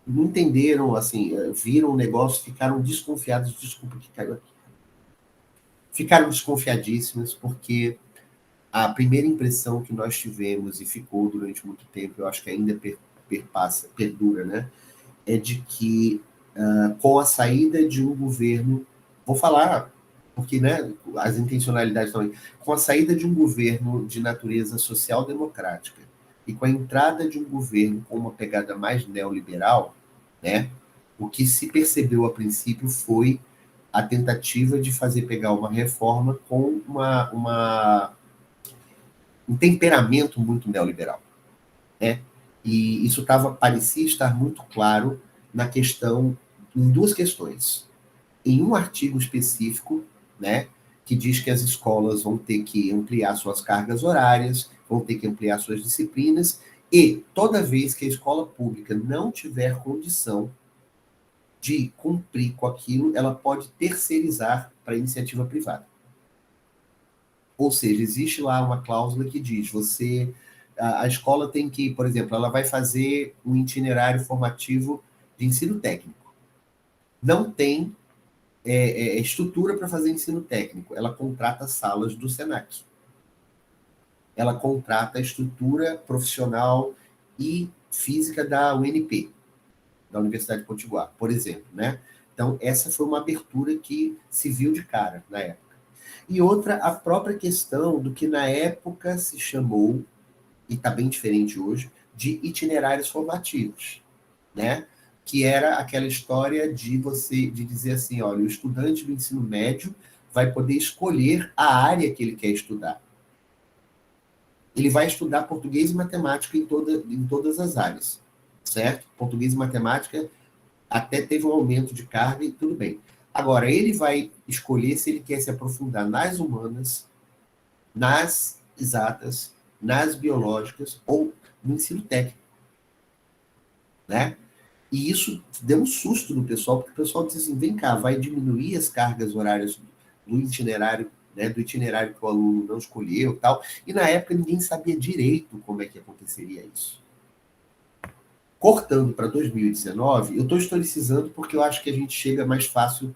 não entenderam, assim, viram o negócio, ficaram desconfiados, desculpa que caiu aqui. Ficaram desconfiadíssimas porque a primeira impressão que nós tivemos e ficou durante muito tempo, eu acho que ainda perdura, né? É de que com a saída de um governo, vou falar, porque né, as intencionalidades também, com a saída de um governo de natureza social-democrática e com a entrada de um governo com uma pegada mais neoliberal, né, o que se percebeu a princípio foi a tentativa de fazer pegar uma reforma com um temperamento muito neoliberal, né? E isso parecia estar muito claro em duas questões. Em um artigo específico, né, que diz que as escolas vão ter que ampliar suas cargas horárias, vão ter que ampliar suas disciplinas, e toda vez que a escola pública não tiver condição de cumprir com aquilo, ela pode terceirizar para a iniciativa privada. Ou seja, existe lá uma cláusula que diz, a escola tem que, por exemplo, ela vai fazer um itinerário formativo de ensino técnico. Não tem estrutura para fazer ensino técnico. Ela contrata salas do SENAC. Ela contrata a estrutura profissional e física da UNP, da Universidade de Potiguar, por exemplo, né? Então, essa foi uma abertura que se viu de cara na época. E outra, a própria questão do que na época se chamou, e está bem diferente hoje, de itinerários formativos, né? Que era aquela história de dizer assim, olha, o estudante do ensino médio vai poder escolher a área que ele quer estudar. Ele vai estudar português e matemática em todas as áreas, certo? Português e matemática até teve um aumento de carga e tudo bem. Agora, ele vai escolher se ele quer se aprofundar nas humanas, nas exatas, nas biológicas ou no ensino técnico, né? E isso deu um susto no pessoal, porque o pessoal disse assim, vem cá, vai diminuir as cargas horárias do itinerário né, do itinerário que o aluno não escolheu e tal. E na época ninguém sabia direito como é que aconteceria isso. Cortando para 2019, eu estou historicizando porque eu acho que a gente chega mais fácil.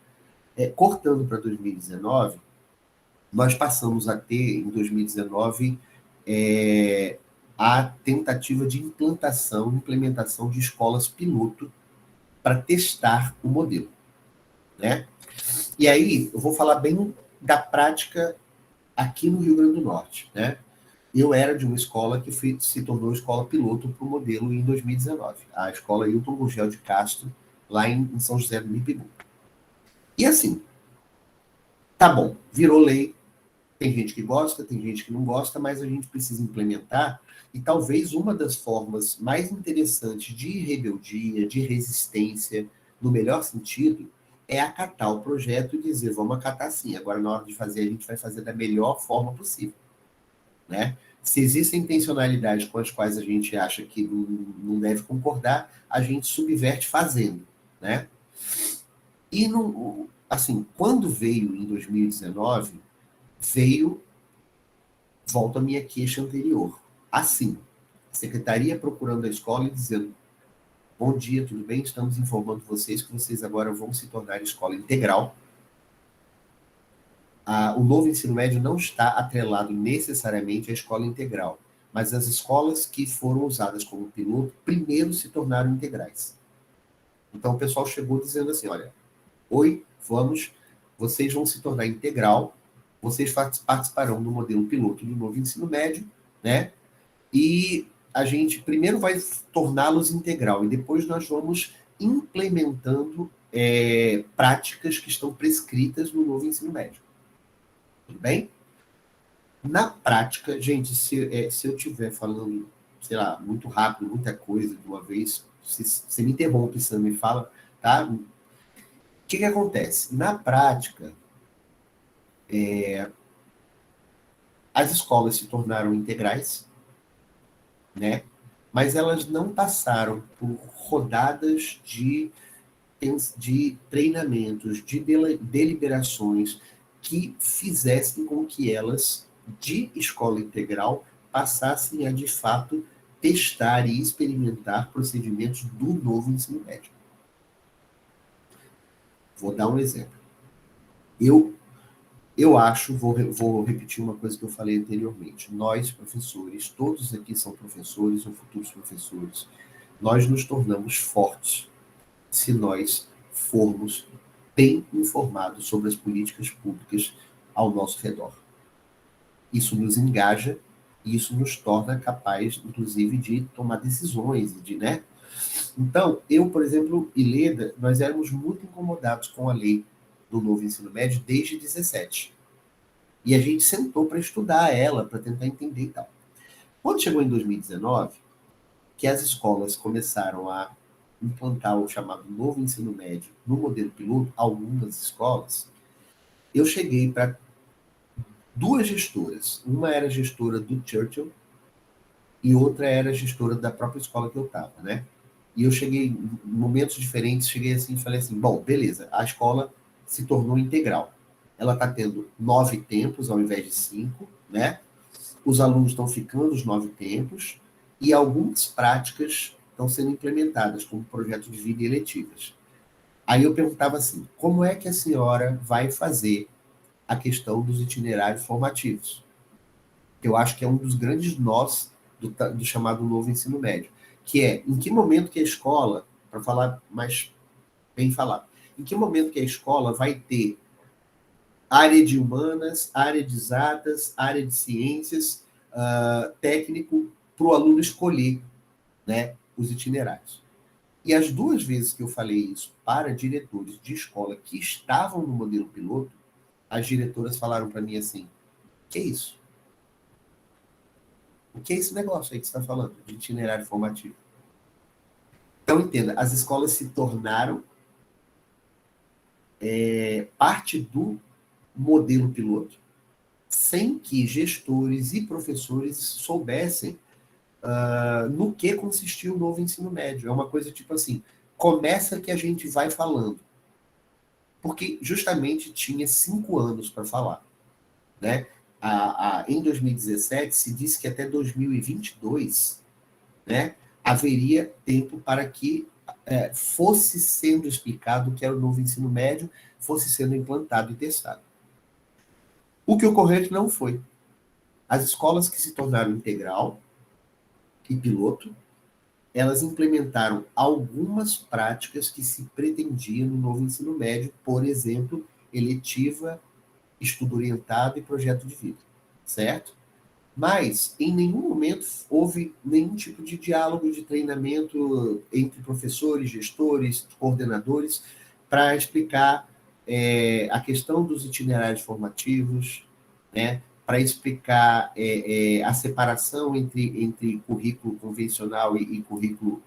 Cortando para 2019, nós passamos a ter, em 2019, a tentativa de implementação de escolas piloto para testar o modelo, né? E aí, eu vou falar bem da prática aqui no Rio Grande do Norte, né? Eu era de uma escola que se tornou escola piloto para o modelo em 2019, a escola Hilton Gugel de Castro, lá em São José do Mipibu. E assim, tá bom, virou lei, tem gente que gosta, tem gente que não gosta, mas a gente precisa implementar, e talvez uma das formas mais interessantes de rebeldia, de resistência, no melhor sentido, é acatar o projeto e dizer, vamos acatar sim, agora na hora de fazer, a gente vai fazer da melhor forma possível, né? Se existem intencionalidades com as quais a gente acha que não deve concordar, a gente subverte fazendo, né? E, assim, quando veio em 2019, veio, volta a minha queixa anterior, assim, a secretaria procurando a escola e dizendo, bom dia, tudo bem? Estamos informando vocês que vocês agora vão se tornar escola integral. O novo ensino médio não está atrelado necessariamente à escola integral, mas as escolas que foram usadas como piloto primeiro se tornaram integrais. Então o pessoal chegou dizendo assim, olha, oi, vocês vão se tornar integral, vocês participarão do modelo piloto do novo ensino médio, né? E a gente primeiro vai torná-los integral e depois nós vamos implementando práticas que estão prescritas no novo ensino médio. Tudo bem? Na prática, gente, se eu estiver falando, sei lá, muito rápido, muita coisa de uma vez, você me interrompe, você me fala, tá? O que acontece? Na prática, as escolas se tornaram integrais, né? Mas elas não passaram por rodadas de treinamentos, de deliberações que fizessem com que elas, de escola integral, passassem a, de fato, testar e experimentar procedimentos do novo ensino médio. Vou dar um exemplo. Eu acho, vou repetir uma coisa que eu falei anteriormente. Nós, professores, todos aqui são professores ou futuros professores, nós nos tornamos fortes se nós formos bem informados sobre as políticas públicas ao nosso redor. Isso nos engaja e isso nos torna capazes, inclusive, de tomar decisões, né? Então, eu, por exemplo, e Leda, nós éramos muito incomodados com a lei do novo ensino médio desde 17. E a gente sentou para estudar ela, para tentar entender e tal. Quando chegou em 2019, que as escolas começaram a implantar o chamado novo ensino médio no modelo piloto, algumas escolas, eu cheguei para duas gestoras. Uma era gestora do Churchill e outra era gestora da própria escola que eu estava, né? E eu cheguei, em momentos diferentes, cheguei assim e falei assim, bom, beleza, a escola se tornou integral. Ela está tendo 9 tempos ao invés de 5, né? Os alunos estão ficando os 9 tempos e algumas práticas estão sendo implementadas como projeto de vida e eletivas. Aí eu perguntava assim, como é que a senhora vai fazer a questão dos itinerários formativos? Eu acho que é um dos grandes nós do chamado novo ensino médio, que é em que momento que a escola, para falar mais bem falado, em que momento que a escola vai ter área de humanas, área de exatas, área de ciências, técnico, para o aluno escolher, né, os itinerários. E as duas vezes que eu falei isso para diretores de escola que estavam no modelo piloto, as diretoras falaram para mim assim, que é isso? O que é esse negócio aí que você está falando, de itinerário formativo? Então, entenda, as escolas se tornaram parte do modelo piloto, sem que gestores e professores soubessem no que consistia o novo ensino médio. É uma coisa tipo assim, começa que a gente vai falando. Porque justamente tinha 5 anos para falar. né? Em 2017, se disse que até 2022, né, haveria tempo para que fosse sendo explicado o que era o novo ensino médio, fosse sendo implantado e testado. O que ocorreu é que não foi. As escolas que se tornaram integral e piloto, elas implementaram algumas práticas que se pretendia no novo ensino médio, por exemplo, eletiva, estudo orientado e projeto de vida, certo? Mas, em nenhum momento, houve nenhum tipo de diálogo, de treinamento entre professores, gestores, coordenadores, para explicar a questão dos itinerários formativos, né? Para explicar a separação entre currículo convencional e currículo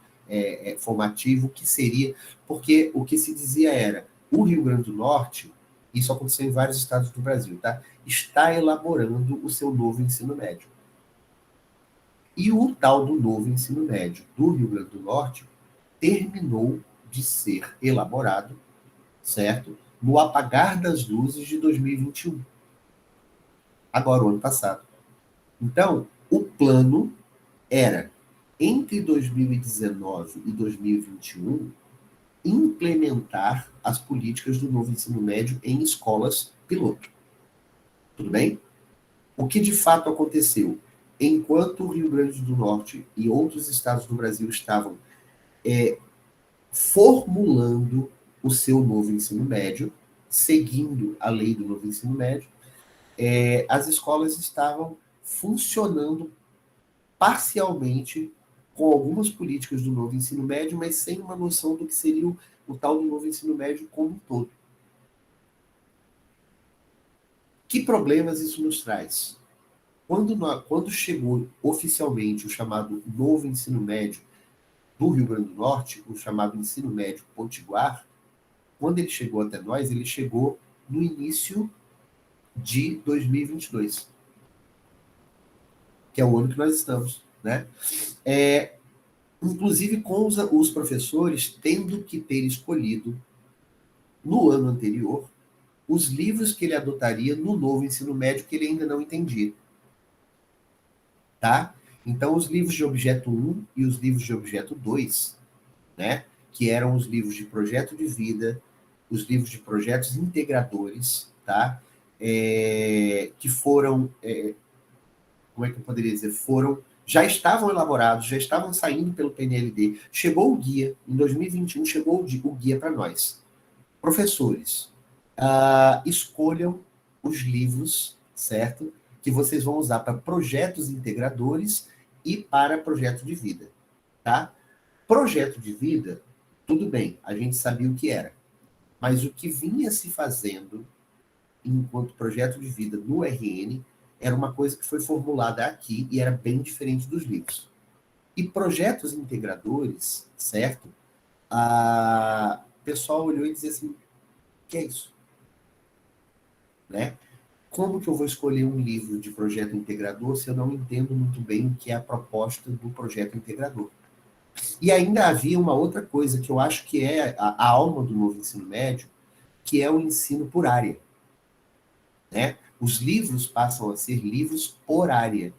formativo, que seria... Porque o que se dizia era, o Rio Grande do Norte, isso aconteceu em vários estados do Brasil, tá? Está elaborando o seu novo ensino médio. E o tal do novo ensino médio do Rio Grande do Norte terminou de ser elaborado, certo? No apagar das luzes de 2021. Agora, o ano passado. Então, o plano era, entre 2019 e 2021, implementar as políticas do novo ensino médio em escolas piloto. Tudo bem? O que de fato aconteceu? Enquanto o Rio Grande do Norte e outros estados do Brasil estavam formulando o seu novo ensino médio, seguindo a lei do novo ensino médio, as escolas estavam funcionando parcialmente com algumas políticas do novo ensino médio, mas sem uma noção do que seria o tal do novo ensino médio como um todo. Que problemas isso nos traz? Quando chegou oficialmente o chamado novo ensino médio do Rio Grande do Norte, o chamado ensino médio potiguar, quando ele chegou até nós, ele chegou no início de 2022, que é o ano que nós estamos, né? Inclusive com os professores tendo que ter escolhido, no ano anterior, os livros que ele adotaria no novo ensino médio que ele ainda não entendia. Tá? Então, os livros de objeto 1 e os livros de objeto 2, né, que eram os livros de projeto de vida, os livros de projetos integradores, tá? Que foram, como é que eu poderia dizer, já estavam elaborados, já estavam saindo pelo PNLD. Chegou o guia, em 2021 chegou o guia para nós. Professores, escolham os livros, certo? Que vocês vão usar para projetos integradores e para projeto de vida, tá? Projeto de vida, tudo bem, a gente sabia o que era. Mas o que vinha se fazendo enquanto projeto de vida no RN era uma coisa que foi formulada aqui e era bem diferente dos livros. E projetos integradores, certo? O pessoal olhou e dizia assim, o que é isso? Né? Como que eu vou escolher um livro de projeto integrador se eu não entendo muito bem o que é a proposta do projeto integrador? E ainda havia uma outra coisa que eu acho que é a alma do novo ensino médio, que é o ensino por área. Né? Os livros passam a ser livros por área.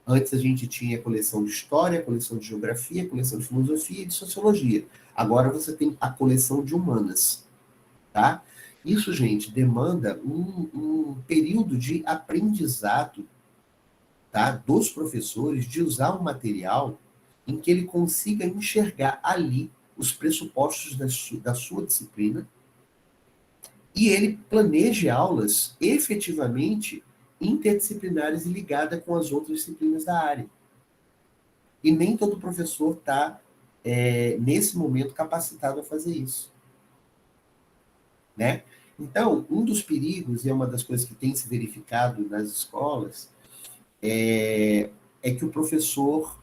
Antes a gente tinha coleção de história, coleção de geografia, coleção de filosofia e de sociologia. Agora você tem a coleção de humanas. Tá? Isso, gente, demanda um período de aprendizado, tá, dos professores, de usar um material em que ele consiga enxergar ali os pressupostos da sua disciplina e ele planeje aulas efetivamente interdisciplinares e ligadas com as outras disciplinas da área. E nem todo professor está, nesse momento, capacitado a fazer isso. Né? Então, um dos perigos, e é uma das coisas que tem se verificado nas escolas, é que o professor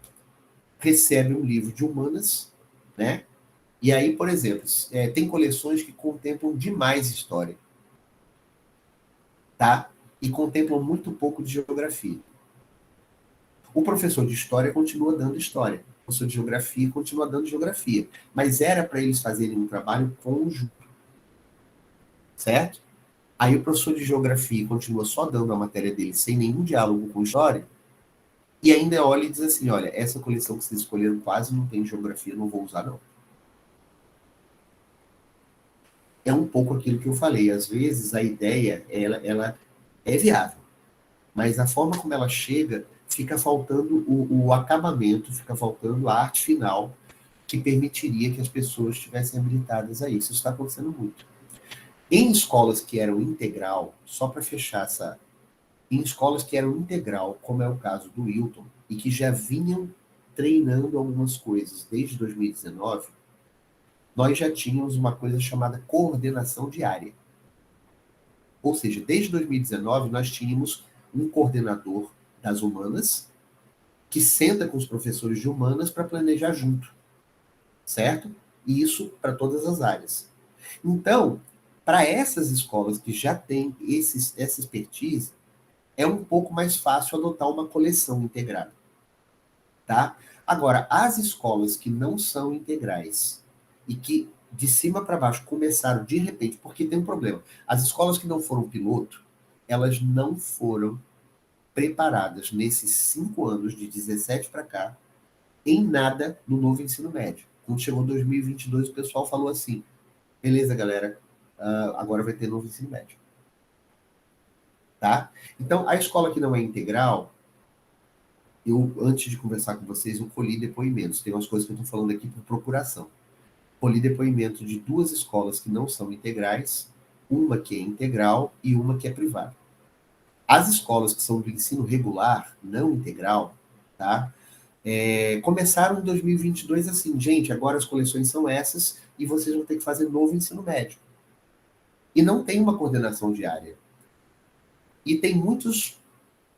recebe um livro de humanas, né? E aí, por exemplo, tem coleções que contemplam demais história, tá? E contemplam muito pouco de geografia. O professor de história continua dando história, o professor de geografia continua dando geografia, mas era para eles fazerem um trabalho conjunto, certo? Aí o professor de geografia continua só dando a matéria dele, sem nenhum diálogo com história, e ainda olha e diz assim, olha, essa coleção que vocês escolheram quase não tem geografia, não vou usar não. É um pouco aquilo que eu falei, às vezes a ideia, ela é viável, mas a forma como ela chega, fica faltando o acabamento, fica faltando a arte final, que permitiria que as pessoas estivessem habilitadas a isso. Isso está acontecendo muito. Em escolas que eram integral, só para fechar essa... Em escolas que eram integral, como é o caso do Wilton, e que já vinham treinando algumas coisas desde 2019, nós já tínhamos uma coisa chamada coordenação diária. Ou seja, desde 2019, nós tínhamos um coordenador das humanas que senta com os professores de humanas para planejar junto, certo? E isso para todas as áreas. Então, para essas escolas que já têm essa expertise, é um pouco mais fácil adotar uma coleção integrada, tá? Agora, as escolas que não são integrais e que de cima para baixo começaram de repente, porque tem um problema. As escolas que não foram piloto, elas não foram preparadas nesses 5 anos, de 17 para cá, em nada no novo ensino médio. Quando chegou 2022, o pessoal falou assim, beleza, galera, agora vai ter novo ensino médio. Tá? Então, a escola que não é integral, eu, antes de conversar com vocês, eu colhi depoimentos. Tem umas coisas que eu estou falando aqui por procuração. Colhi depoimento de 2 escolas que não são integrais, uma que é integral e uma que é privada. As escolas que são do ensino regular, não integral, tá? Começaram em 2022 assim, gente, agora as coleções são essas e vocês vão ter que fazer novo ensino médio. E não tem uma coordenação diária. E tem muitos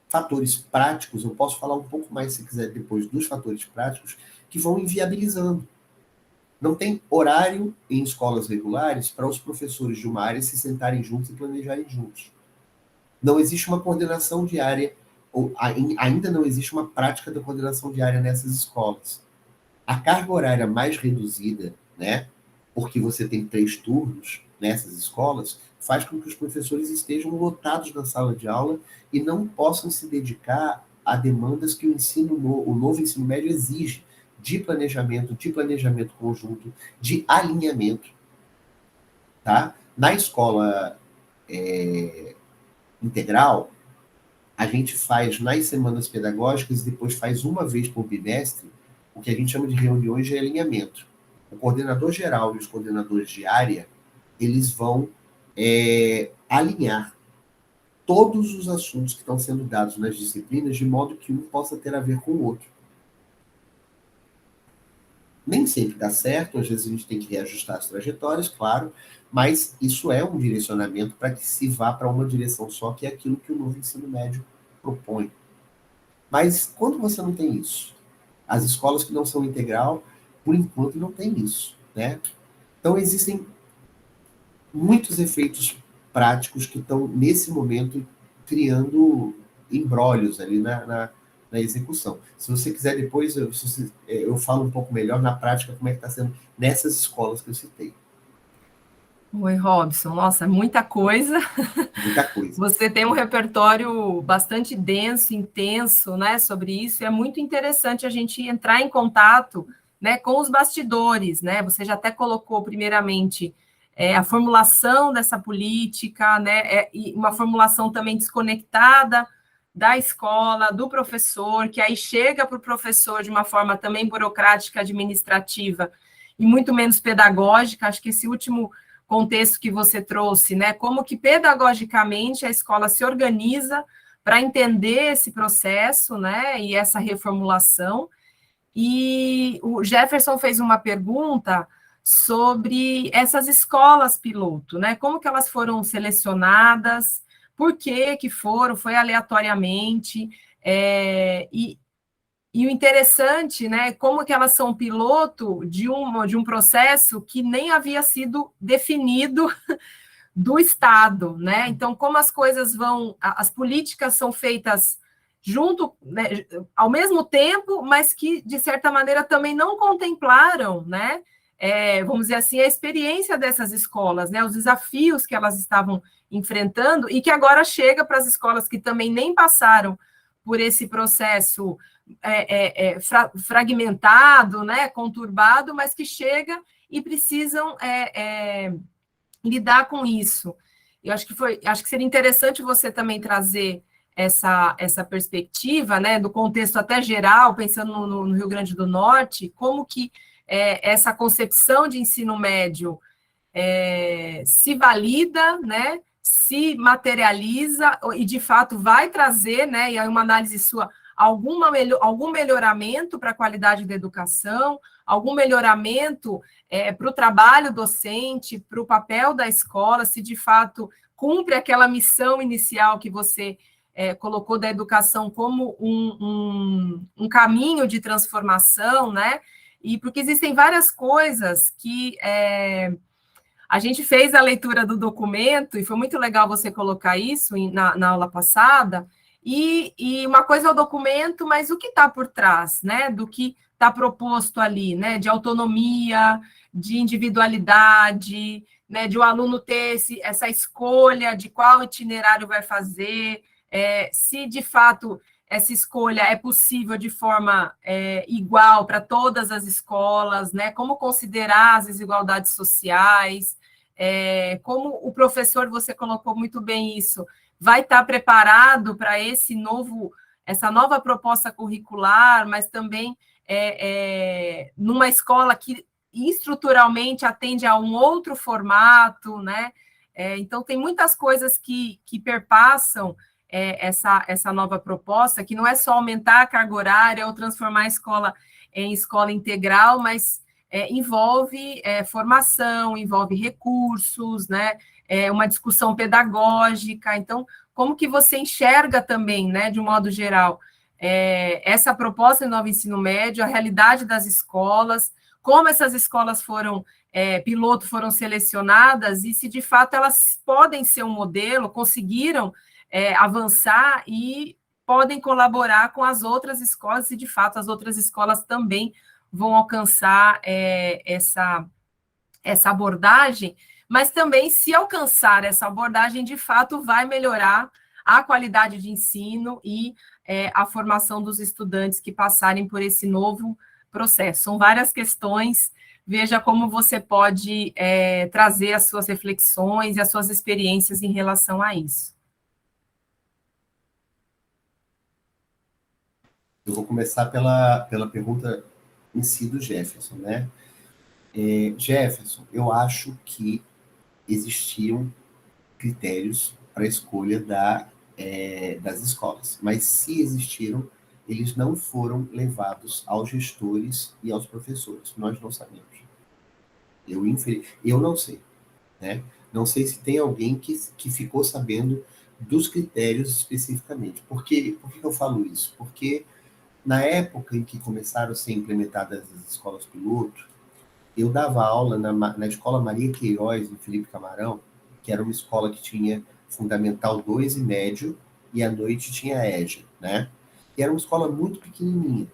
fatores práticos, eu posso falar um pouco mais, se quiser, depois dos fatores práticos, que vão inviabilizando. Não tem horário em escolas regulares para os professores de uma área se sentarem juntos e planejarem juntos. Não existe uma coordenação diária, ou ainda não existe uma prática da coordenação diária nessas escolas. A carga horária mais reduzida, né, porque você tem 3 turnos nessas escolas, faz com que os professores estejam lotados na sala de aula e não possam se dedicar a demandas que o novo ensino médio exige, de planejamento conjunto, de alinhamento. Tá? Na escola integral, a gente faz nas semanas pedagógicas e depois faz uma vez por bimestre o que a gente chama de reuniões de alinhamento. O coordenador geral e os coordenadores de área, eles vão alinhar todos os assuntos que estão sendo dados nas disciplinas de modo que um possa ter a ver com o outro. Nem sempre dá certo, às vezes a gente tem que reajustar as trajetórias, claro, mas isso é um direcionamento para que se vá para uma direção só, que é aquilo que o novo ensino médio propõe. Mas quando você não tem isso? As escolas que não são integral, por enquanto, não tem isso, né? Então, existem muitos efeitos práticos que estão, nesse momento, criando embrólios ali na execução. Se você quiser, depois eu falo um pouco melhor na prática como é que está sendo nessas escolas que eu citei. Oi, Robson. Nossa, muita coisa. Muita coisa. Você tem um repertório bastante denso, intenso, né, sobre isso, e é muito interessante a gente entrar em contato, né, com os bastidores, né? Você já até colocou, primeiramente, a formulação dessa política, né, e uma formulação também desconectada da escola, do professor, que aí chega para o professor de uma forma também burocrática, administrativa, e muito menos pedagógica. Acho que esse último contexto que você trouxe, né? Como que pedagogicamente a escola se organiza para entender esse processo, né? E essa reformulação. E o Jefferson fez uma pergunta sobre essas escolas piloto, né? Como que elas foram selecionadas, por que foram, foi aleatoriamente, e o interessante, né, como que elas são piloto de um processo que nem havia sido definido do Estado, né? Então, como as coisas vão, as políticas são feitas junto, né, ao mesmo tempo, mas que, de certa maneira, também não contemplaram, né, vamos dizer assim, a experiência dessas escolas, né, os desafios que elas estavam enfrentando e que agora chega para as escolas que também nem passaram por esse processo fragmentado, né, conturbado, mas que chega e precisam lidar com isso. Eu acho que seria interessante você também trazer essa perspectiva, né, do contexto até geral, pensando no Rio Grande do Norte, como que essa concepção de ensino médio se valida, né, se materializa e, de fato, vai trazer, né, e aí uma análise sua, algum melhoramento para a qualidade da educação, algum melhoramento para o trabalho docente, para o papel da escola, se de fato cumpre aquela missão inicial que você colocou da educação como um caminho de transformação, né? E porque existem várias coisas que a gente fez a leitura do documento, e foi muito legal você colocar isso na aula passada, e uma coisa é o documento, mas o que está por trás, né, do que está proposto ali, né, de autonomia, de individualidade, né, de o aluno ter essa escolha de qual itinerário vai fazer, se de fato essa escolha é possível de forma igual para todas as escolas, né, como considerar as desigualdades sociais, como o professor, você colocou muito bem isso, vai estar preparado para essa nova proposta curricular, mas também numa escola que estruturalmente atende a um outro formato, né? Então, tem muitas coisas que perpassam essa nova proposta, que não é só aumentar a carga horária ou transformar a escola em escola integral, mas envolve formação, envolve recursos, né? Uma discussão pedagógica. Então, como que você enxerga também, né, de um modo geral, essa proposta do novo ensino médio, a realidade das escolas, como essas escolas piloto foram selecionadas e se de fato elas podem ser um modelo, conseguiram avançar e podem colaborar com as outras escolas, e de fato as outras escolas também vão alcançar essa abordagem, mas também, se alcançar essa abordagem, de fato, vai melhorar a qualidade de ensino e a formação dos estudantes que passarem por esse novo processo. São várias questões, veja como você pode trazer as suas reflexões e as suas experiências em relação a isso. Eu vou começar pela pergunta em si do Jefferson, né? Jefferson, eu acho que existiam critérios para a escolha das escolas, mas se existiram, eles não foram levados aos gestores e aos professores. Nós não sabemos. Eu não sei, né? Não sei se tem alguém que ficou sabendo dos critérios especificamente. Por que eu falo isso? Porque na época em que começaram a ser implementadas as escolas piloto, eu dava aula na Escola Maria Queiroz, em Felipe Camarão, que era uma escola que tinha Fundamental 2 e médio, e à noite tinha a EJA, né? E era uma escola muito pequenininha.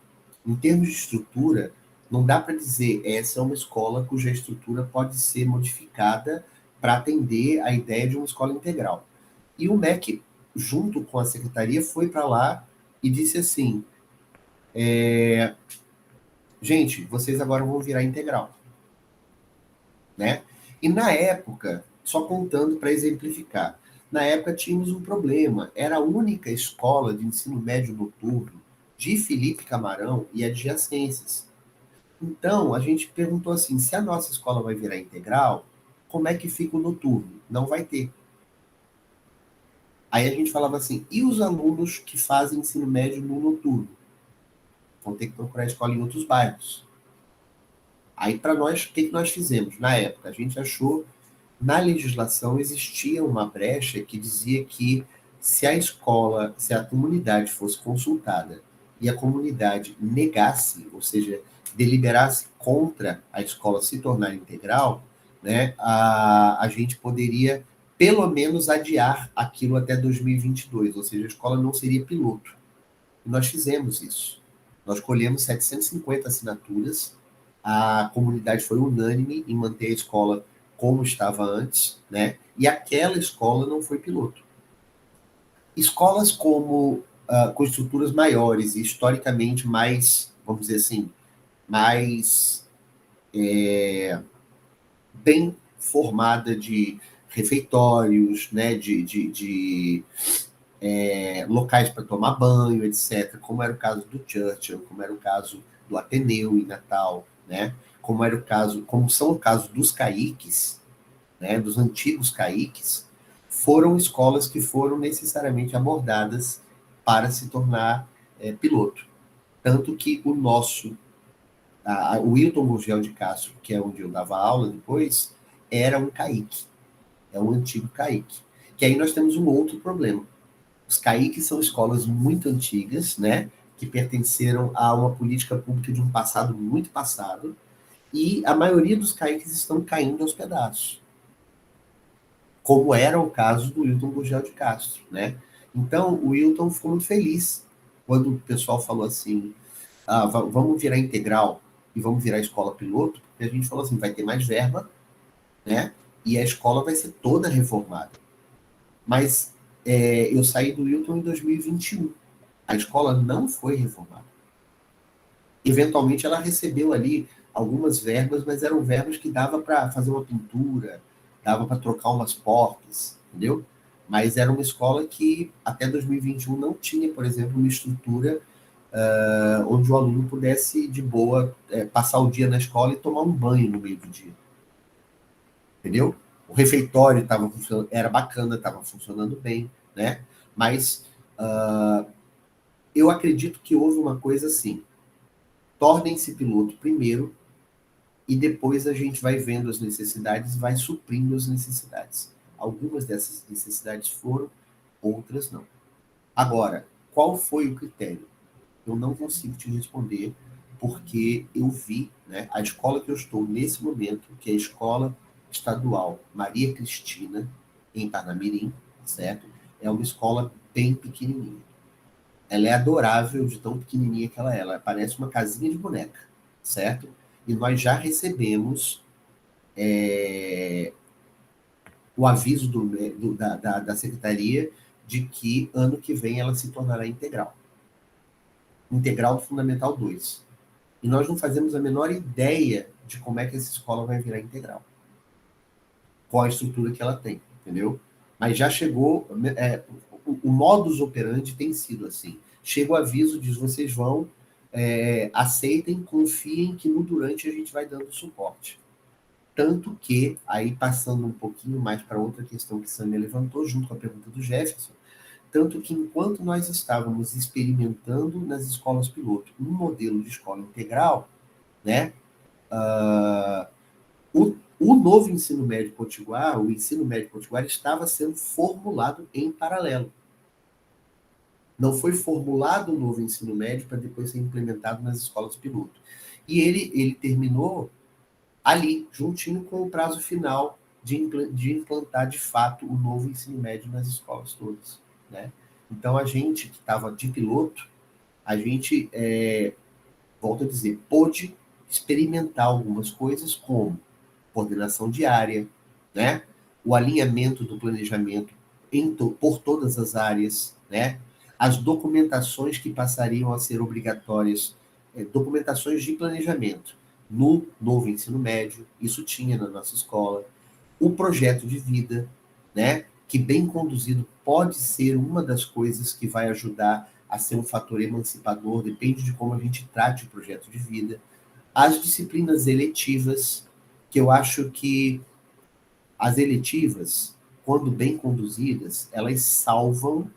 Em termos de estrutura, não dá para dizer essa é uma escola cuja estrutura pode ser modificada para atender a ideia de uma escola integral. E o MEC, junto com a secretaria, foi para lá e disse assim, gente, vocês agora vão virar integral. Né? E na época, só contando para exemplificar, na época tínhamos um problema, era a única escola de ensino médio noturno de Felipe Camarão e adjacências. Então, a gente perguntou assim, se a nossa escola vai virar integral, como é que fica o noturno? Não vai ter. Aí a gente falava assim, e os alunos que fazem ensino médio no noturno? Vão ter que procurar escola em outros bairros. Aí, para nós, o que nós fizemos? Na época, a gente achou, na legislação, existia uma brecha que dizia que se a comunidade fosse consultada e a comunidade negasse, ou seja, deliberasse contra a escola se tornar integral, né, a gente poderia, pelo menos, adiar aquilo até 2022, ou seja, a escola não seria piloto. E nós fizemos isso. Nós colhemos 750 assinaturas, a comunidade foi unânime em manter a escola como estava antes, né? E aquela escola não foi piloto. Escolas com estruturas maiores e historicamente mais, vamos dizer assim, mais bem formada de refeitórios, né, de locais para tomar banho, etc., como era o caso do Churchill, como era o caso do Ateneu em Natal, né, como era o caso, como são o caso dos CAICs, né, dos antigos CAICs, foram escolas que foram necessariamente abordadas para se tornar piloto. Tanto que o Wilton Gurgel de Castro, que é onde eu dava aula depois, era um CAIC, é um antigo CAIC. Que aí nós temos um outro problema. Os CAICs são escolas muito antigas, né, que pertenceram a uma política pública de um passado muito passado, e a maioria dos CAICs estão caindo aos pedaços, como era o caso do Wilton Gurgel de Castro, né? Então, o Wilton ficou muito feliz quando o pessoal falou assim, vamos virar integral e vamos virar escola piloto, porque a gente falou assim, vai ter mais verba, né? E a escola vai ser toda reformada. Mas eu saí do Wilton em 2021. A escola não foi reformada. Eventualmente ela recebeu ali algumas verbas, mas eram verbas que dava para fazer uma pintura, dava para trocar umas portas, entendeu? Mas era uma escola que até 2021 não tinha, por exemplo, uma estrutura onde o aluno pudesse, de boa, passar o dia na escola e tomar um banho no meio do dia. Entendeu? O refeitório tava era bacana, estava funcionando bem, né? Mas eu acredito que houve uma coisa assim, tornem-se piloto primeiro e depois a gente vai vendo as necessidades e vai suprindo as necessidades. Algumas dessas necessidades foram, outras não. Agora, qual foi o critério? Eu não consigo te responder, porque eu vi, né, a escola que eu estou nesse momento, que é a Escola Estadual Maria Cristina, em Parnamirim, certo? É uma escola bem pequenininha. Ela é adorável de tão pequenininha que ela é. Ela parece uma casinha de boneca, certo? E nós já recebemos o aviso da secretaria de que ano que vem ela se tornará integral. Integral do Fundamental 2. E nós não fazemos a menor ideia de como é que essa escola vai virar integral. Qual a estrutura que ela tem, entendeu? Mas já chegou, o modus operandi tem sido assim. Chega o aviso, diz, vocês vão, aceitem, confiem que no durante a gente vai dando suporte. Tanto que, aí passando um pouquinho mais para outra questão que Sâmia levantou, junto com a pergunta do Jefferson, tanto que enquanto nós estávamos experimentando nas escolas piloto um modelo de escola integral, né, o novo ensino médio potiguar, o ensino médio potiguar estava sendo formulado em paralelo. Não foi formulado o novo ensino médio para depois ser implementado nas escolas piloto. E ele terminou ali, juntinho com o prazo final de implantar de fato o novo ensino médio nas escolas todas, né? Então, a gente que estava de piloto, a gente, volto a dizer, pôde experimentar algumas coisas, como coordenação diária, né? O alinhamento do planejamento por todas as áreas, né? As documentações que passariam a ser obrigatórias, documentações de planejamento no novo ensino médio, isso tinha na nossa escola. O projeto de vida, né? Que bem conduzido pode ser uma das coisas que vai ajudar a ser um fator emancipador, depende de como a gente trate o projeto de vida. As disciplinas eletivas, que eu acho que as eletivas, quando bem conduzidas, elas salvam,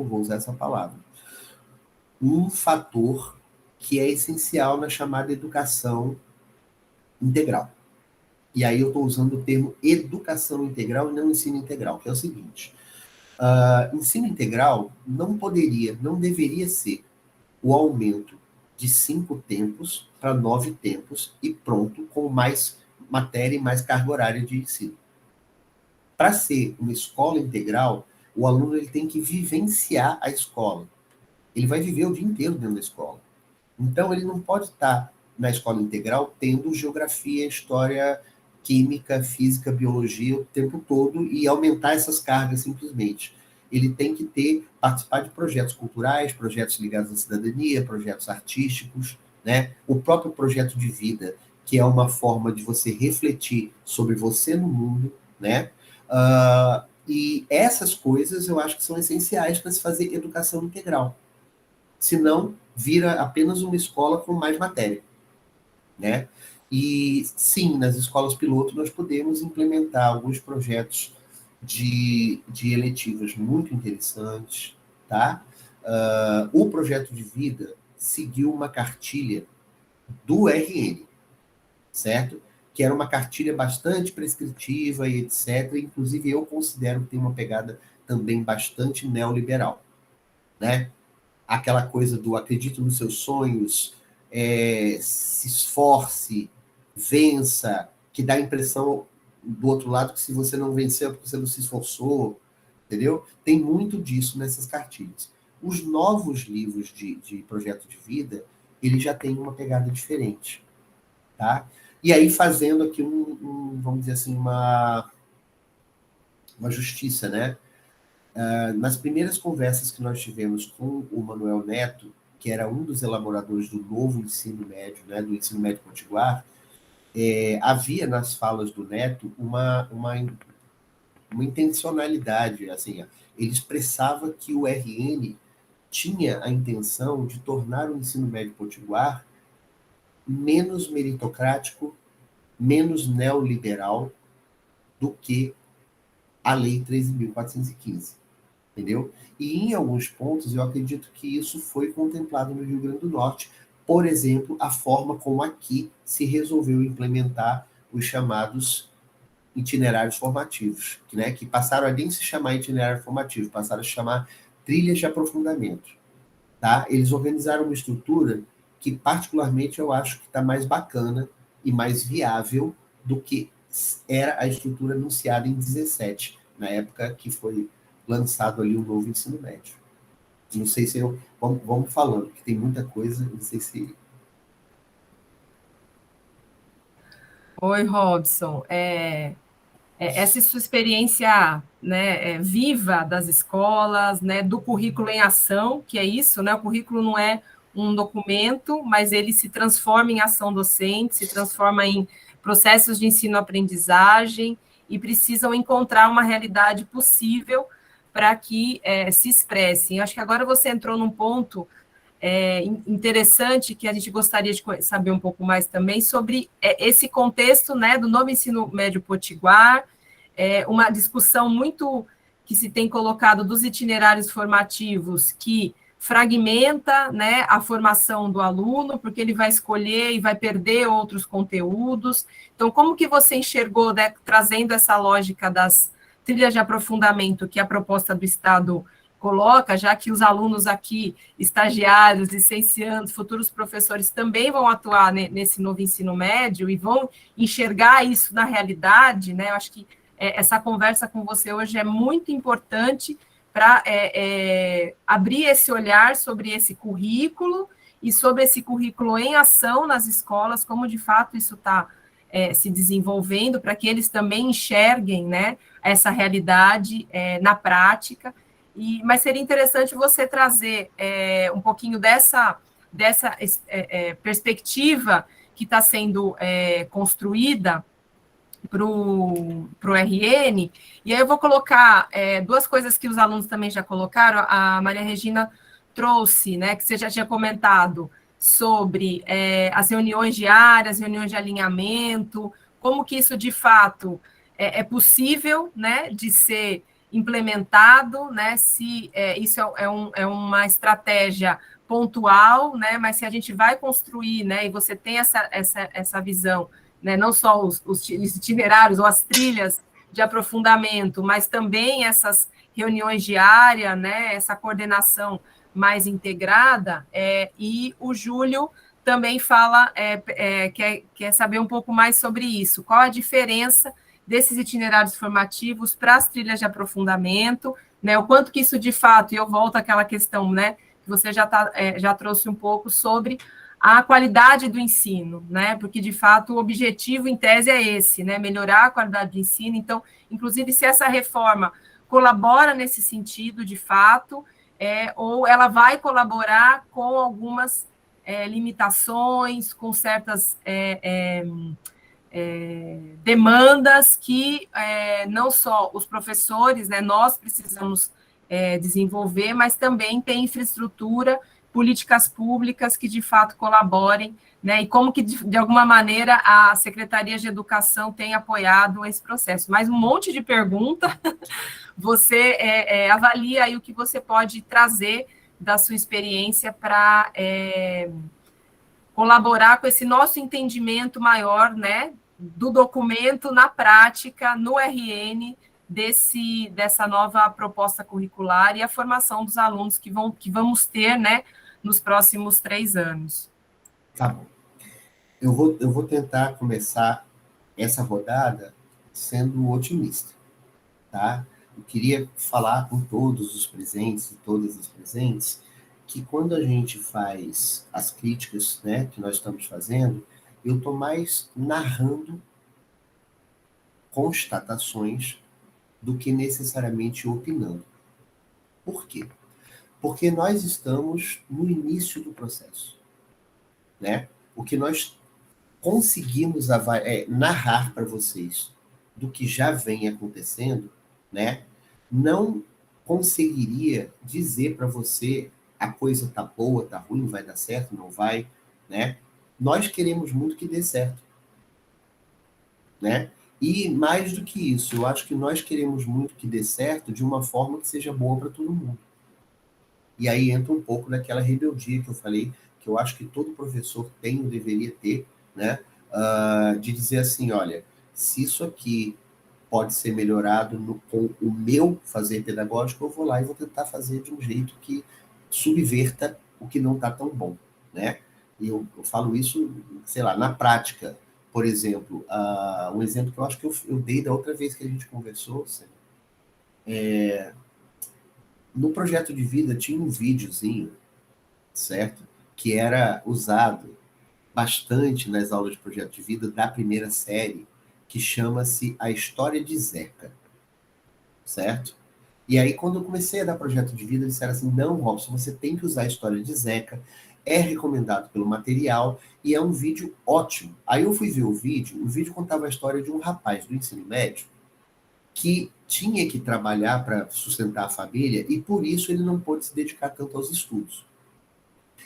vou usar essa palavra, um fator que é essencial na chamada educação integral. E aí eu estou usando o termo educação integral e não ensino integral, que é o seguinte, ensino integral não deveria ser o aumento de 5 tempos para 9 tempos e pronto, com mais matéria e mais carga horária de ensino. Para ser uma escola integral, o aluno ele tem que vivenciar a escola. Ele vai viver o dia inteiro dentro da escola. Então, ele não pode estar na escola integral tendo geografia, história, química, física, biologia o tempo todo e aumentar essas cargas simplesmente. Ele tem que participar de projetos culturais, projetos ligados à cidadania, projetos artísticos, né? O próprio projeto de vida, que é uma forma de você refletir sobre você no mundo, né? E essas coisas eu acho que são essenciais para se fazer educação integral. Senão, vira apenas uma escola com mais matéria, né? E sim, nas escolas piloto nós podemos implementar alguns projetos de eletivas muito interessantes, tá? O projeto de vida seguiu uma cartilha do RN, certo? Que era uma cartilha bastante prescritiva e etc. Inclusive, eu considero que tem uma pegada também bastante neoliberal, né? Aquela coisa do acredite nos seus sonhos, se esforce, vença, que dá a impressão do outro lado que se você não venceu é porque você não se esforçou, entendeu? Tem muito disso nessas cartilhas. Os novos livros de projeto de vida, eles já têm uma pegada diferente, tá? E aí fazendo aqui vamos dizer assim, uma justiça, né? Nas primeiras conversas que nós tivemos com o Manuel Neto, que era um dos elaboradores do novo ensino médio, né, do ensino médio potiguar, havia nas falas do Neto uma intencionalidade, assim, ele expressava que o RN tinha a intenção de tornar o ensino médio potiguar menos meritocrático, menos neoliberal do que a Lei 13.415, entendeu? E em alguns pontos eu acredito que isso foi contemplado no Rio Grande do Norte, por exemplo, a forma como aqui se resolveu implementar os chamados itinerários formativos, né, que passaram a nem se chamar itinerário formativo, passaram a se chamar trilhas de aprofundamento. Tá? Eles organizaram uma estrutura que, particularmente, eu acho que está mais bacana e mais viável do que era a estrutura anunciada em 17, na época que foi lançado ali o novo ensino médio. Não sei se eu... Vamos falando, que tem muita coisa, não sei se... Oi, Robson. Essa sua experiência, né, viva das escolas, né, do currículo em ação, que é isso, né? O currículo não é um documento, mas ele se transforma em ação docente, se transforma em processos de ensino-aprendizagem e precisam encontrar uma realidade possível para que se expressem. Eu acho que agora você entrou num ponto interessante que a gente gostaria de saber um pouco mais também sobre esse contexto, né, do novo ensino médio potiguar, uma discussão muito que se tem colocado dos itinerários formativos que fragmenta, né, a formação do aluno, porque ele vai escolher e vai perder outros conteúdos. Então, como que você enxergou, né, trazendo essa lógica das trilhas de aprofundamento que a proposta do Estado coloca, já que os alunos aqui, estagiários, licenciandos, futuros professores, também vão atuar nesse novo ensino médio e vão enxergar isso na realidade, né? Eu acho que essa conversa com você hoje é muito importante para abrir esse olhar sobre esse currículo e sobre esse currículo em ação nas escolas, como de fato isso está se desenvolvendo, para que eles também enxerguem, né, essa realidade na prática. Mas seria interessante você trazer um pouquinho dessa perspectiva que está sendo construída para o RN, e aí eu vou colocar duas coisas que os alunos também já colocaram, a Maria Regina trouxe, né, que você já tinha comentado, sobre as reuniões diárias, reuniões de alinhamento, como que isso de fato é possível, né, de ser implementado, né, se isso é uma estratégia pontual, né, mas se a gente vai construir, né, e você tem essa visão, né, não só os itinerários ou as trilhas de aprofundamento, mas também essas reuniões diárias, né, essa coordenação mais integrada, e o Júlio também fala, quer saber um pouco mais sobre isso, qual a diferença desses itinerários formativos para as trilhas de aprofundamento, né, o quanto que isso de fato, e eu volto àquela questão, né, que você já trouxe um pouco sobre a qualidade do ensino, né? Porque, de fato, o objetivo, em tese, é esse, né? Melhorar a qualidade do ensino. Então, inclusive, se essa reforma colabora nesse sentido, de fato, ou ela vai colaborar com algumas limitações, com certas demandas que não só os professores, né, nós precisamos desenvolver, mas também tem infraestrutura, políticas públicas que de fato colaborem, né, e como que de alguma maneira a Secretaria de Educação tem apoiado esse processo. Mas um monte de pergunta, você avalia aí o que você pode trazer da sua experiência para colaborar com esse nosso entendimento maior, né, do documento na prática, no RN, dessa nova proposta curricular e a formação dos alunos que vamos ter, né, nos próximos 3 anos. Tá bom. Eu vou tentar começar essa rodada sendo otimista, tá? Eu queria falar com todos os presentes e todas as presentes que quando a gente faz as críticas, né, que nós estamos fazendo, eu estou mais narrando constatações do que necessariamente opinando. Por quê? Porque nós estamos no início do processo, né? O que nós conseguimos narrar para vocês do que já vem acontecendo, né? Não conseguiria dizer para você a coisa tá boa, tá ruim, vai dar certo, não vai, né? Nós queremos muito que dê certo, né? E mais do que isso, eu acho que nós queremos muito que dê certo de uma forma que seja boa para todo mundo. E aí entra um pouco daquela rebeldia que eu falei, que eu acho que todo professor tem ou deveria ter, né? De dizer assim, olha, se isso aqui pode ser melhorado com o meu fazer pedagógico, eu vou lá e vou tentar fazer de um jeito que subverta o que não está tão bom, né? E eu falo isso, sei lá, na prática. Por exemplo, um exemplo que eu acho que eu dei da outra vez que a gente conversou, no projeto de vida tinha um videozinho, certo? Que era usado bastante nas aulas de projeto de vida da primeira série, que chama-se A História de Zeca, certo? E aí, quando eu comecei a dar projeto de vida, eles disseram assim, não, Robson, você tem que usar a História de Zeca, é recomendado pelo material, e é um vídeo ótimo. Aí eu fui ver o vídeo contava a história de um rapaz do ensino médio, que tinha que trabalhar para sustentar a família, e por isso ele não pôde se dedicar tanto aos estudos.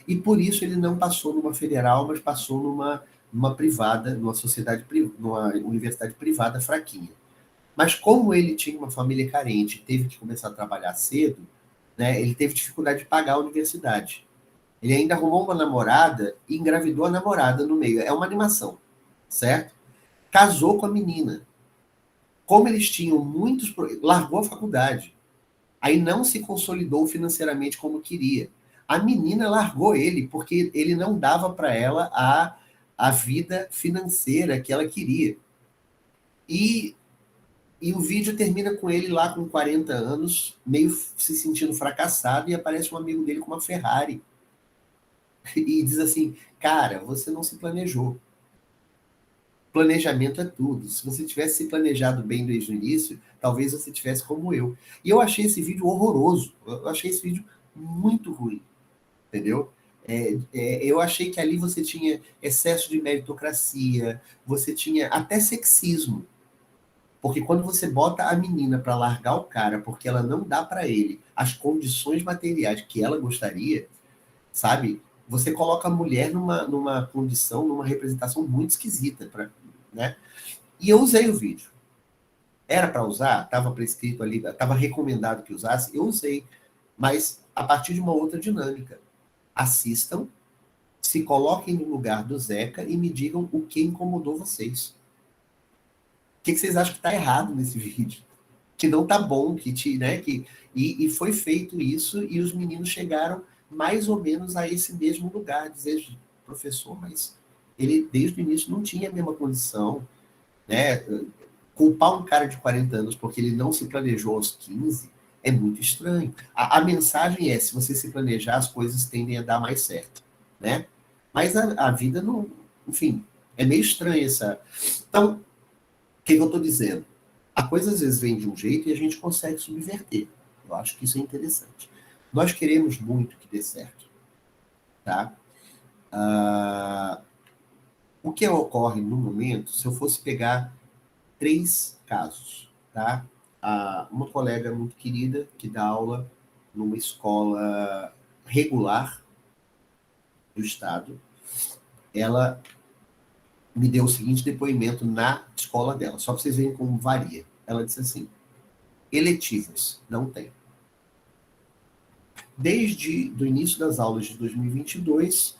E por isso ele não passou numa federal, mas passou numa privada, numa universidade privada fraquinha. Mas como ele tinha uma família carente, teve que começar a trabalhar cedo, né, ele teve dificuldade de pagar a universidade. Ele ainda arrumou uma namorada e engravidou a namorada no meio. É uma animação, certo? Casou com a menina. Como eles tinham muitos... Largou a faculdade. Aí não se consolidou financeiramente como queria. A menina largou ele porque ele não dava para ela a vida financeira que ela queria. E o vídeo termina com ele lá com 40 anos, meio se sentindo fracassado, e aparece um amigo dele com uma Ferrari. E diz assim, cara, você não se planejou. Planejamento é tudo. Se você tivesse se planejado bem desde o início, talvez você tivesse como eu. E eu achei esse vídeo horroroso. Eu achei esse vídeo muito ruim. Entendeu? Eu achei que ali você tinha excesso de meritocracia, você tinha até sexismo. Porque quando você bota a menina para largar o cara porque ela não dá para ele as condições materiais que ela gostaria, sabe? Você coloca a mulher numa condição, numa representação muito esquisita, né? E eu usei o vídeo. Era para usar? Estava prescrito ali, estava recomendado que usasse? Eu usei. Mas a partir de uma outra dinâmica. Assistam, se coloquem no lugar do Zeca e me digam o que incomodou vocês. O que vocês acham que está errado nesse vídeo? Que não está bom, né? E foi feito isso e os meninos chegaram mais ou menos a esse mesmo lugar, dizer, professor, mas ele desde o início não tinha a mesma condição, né? Culpar um cara de 40 anos porque ele não se planejou aos 15 é muito estranho. A mensagem é, se você se planejar, as coisas tendem a dar mais certo, né? Mas a vida não... Enfim, é meio estranha essa... Então, o que eu estou dizendo? A coisa às vezes vem de um jeito e a gente consegue subverter. Eu acho que isso é interessante. Nós queremos muito que dê certo, tá? O que ocorre no momento, se eu fosse pegar 3 casos, tá? Uma colega muito querida que dá aula numa escola regular do estado, ela me deu o seguinte depoimento na escola dela, só para vocês verem como varia. Ela disse assim: eletivas, não tem. Desde o início das aulas de 2022,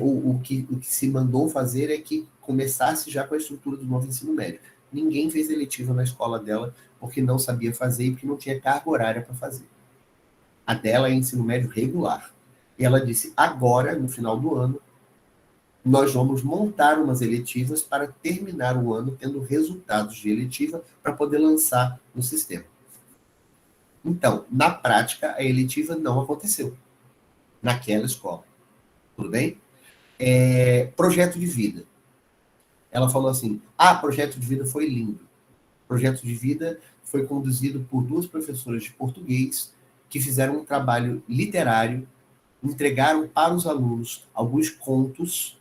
o que se mandou fazer é que começasse já com a estrutura do novo ensino médio. Ninguém fez eletiva na escola dela porque não sabia fazer e porque não tinha carga horária para fazer. A dela é ensino médio regular. E ela disse: agora, no final do ano, nós vamos montar umas eletivas para terminar o ano tendo resultados de eletiva para poder lançar no sistema. Então, na prática, a eletiva não aconteceu naquela escola. Tudo bem? Projeto de vida. Ela falou assim: projeto de vida foi lindo. Projeto de vida foi conduzido por 2 professoras de português que fizeram um trabalho literário, entregaram para os alunos alguns contos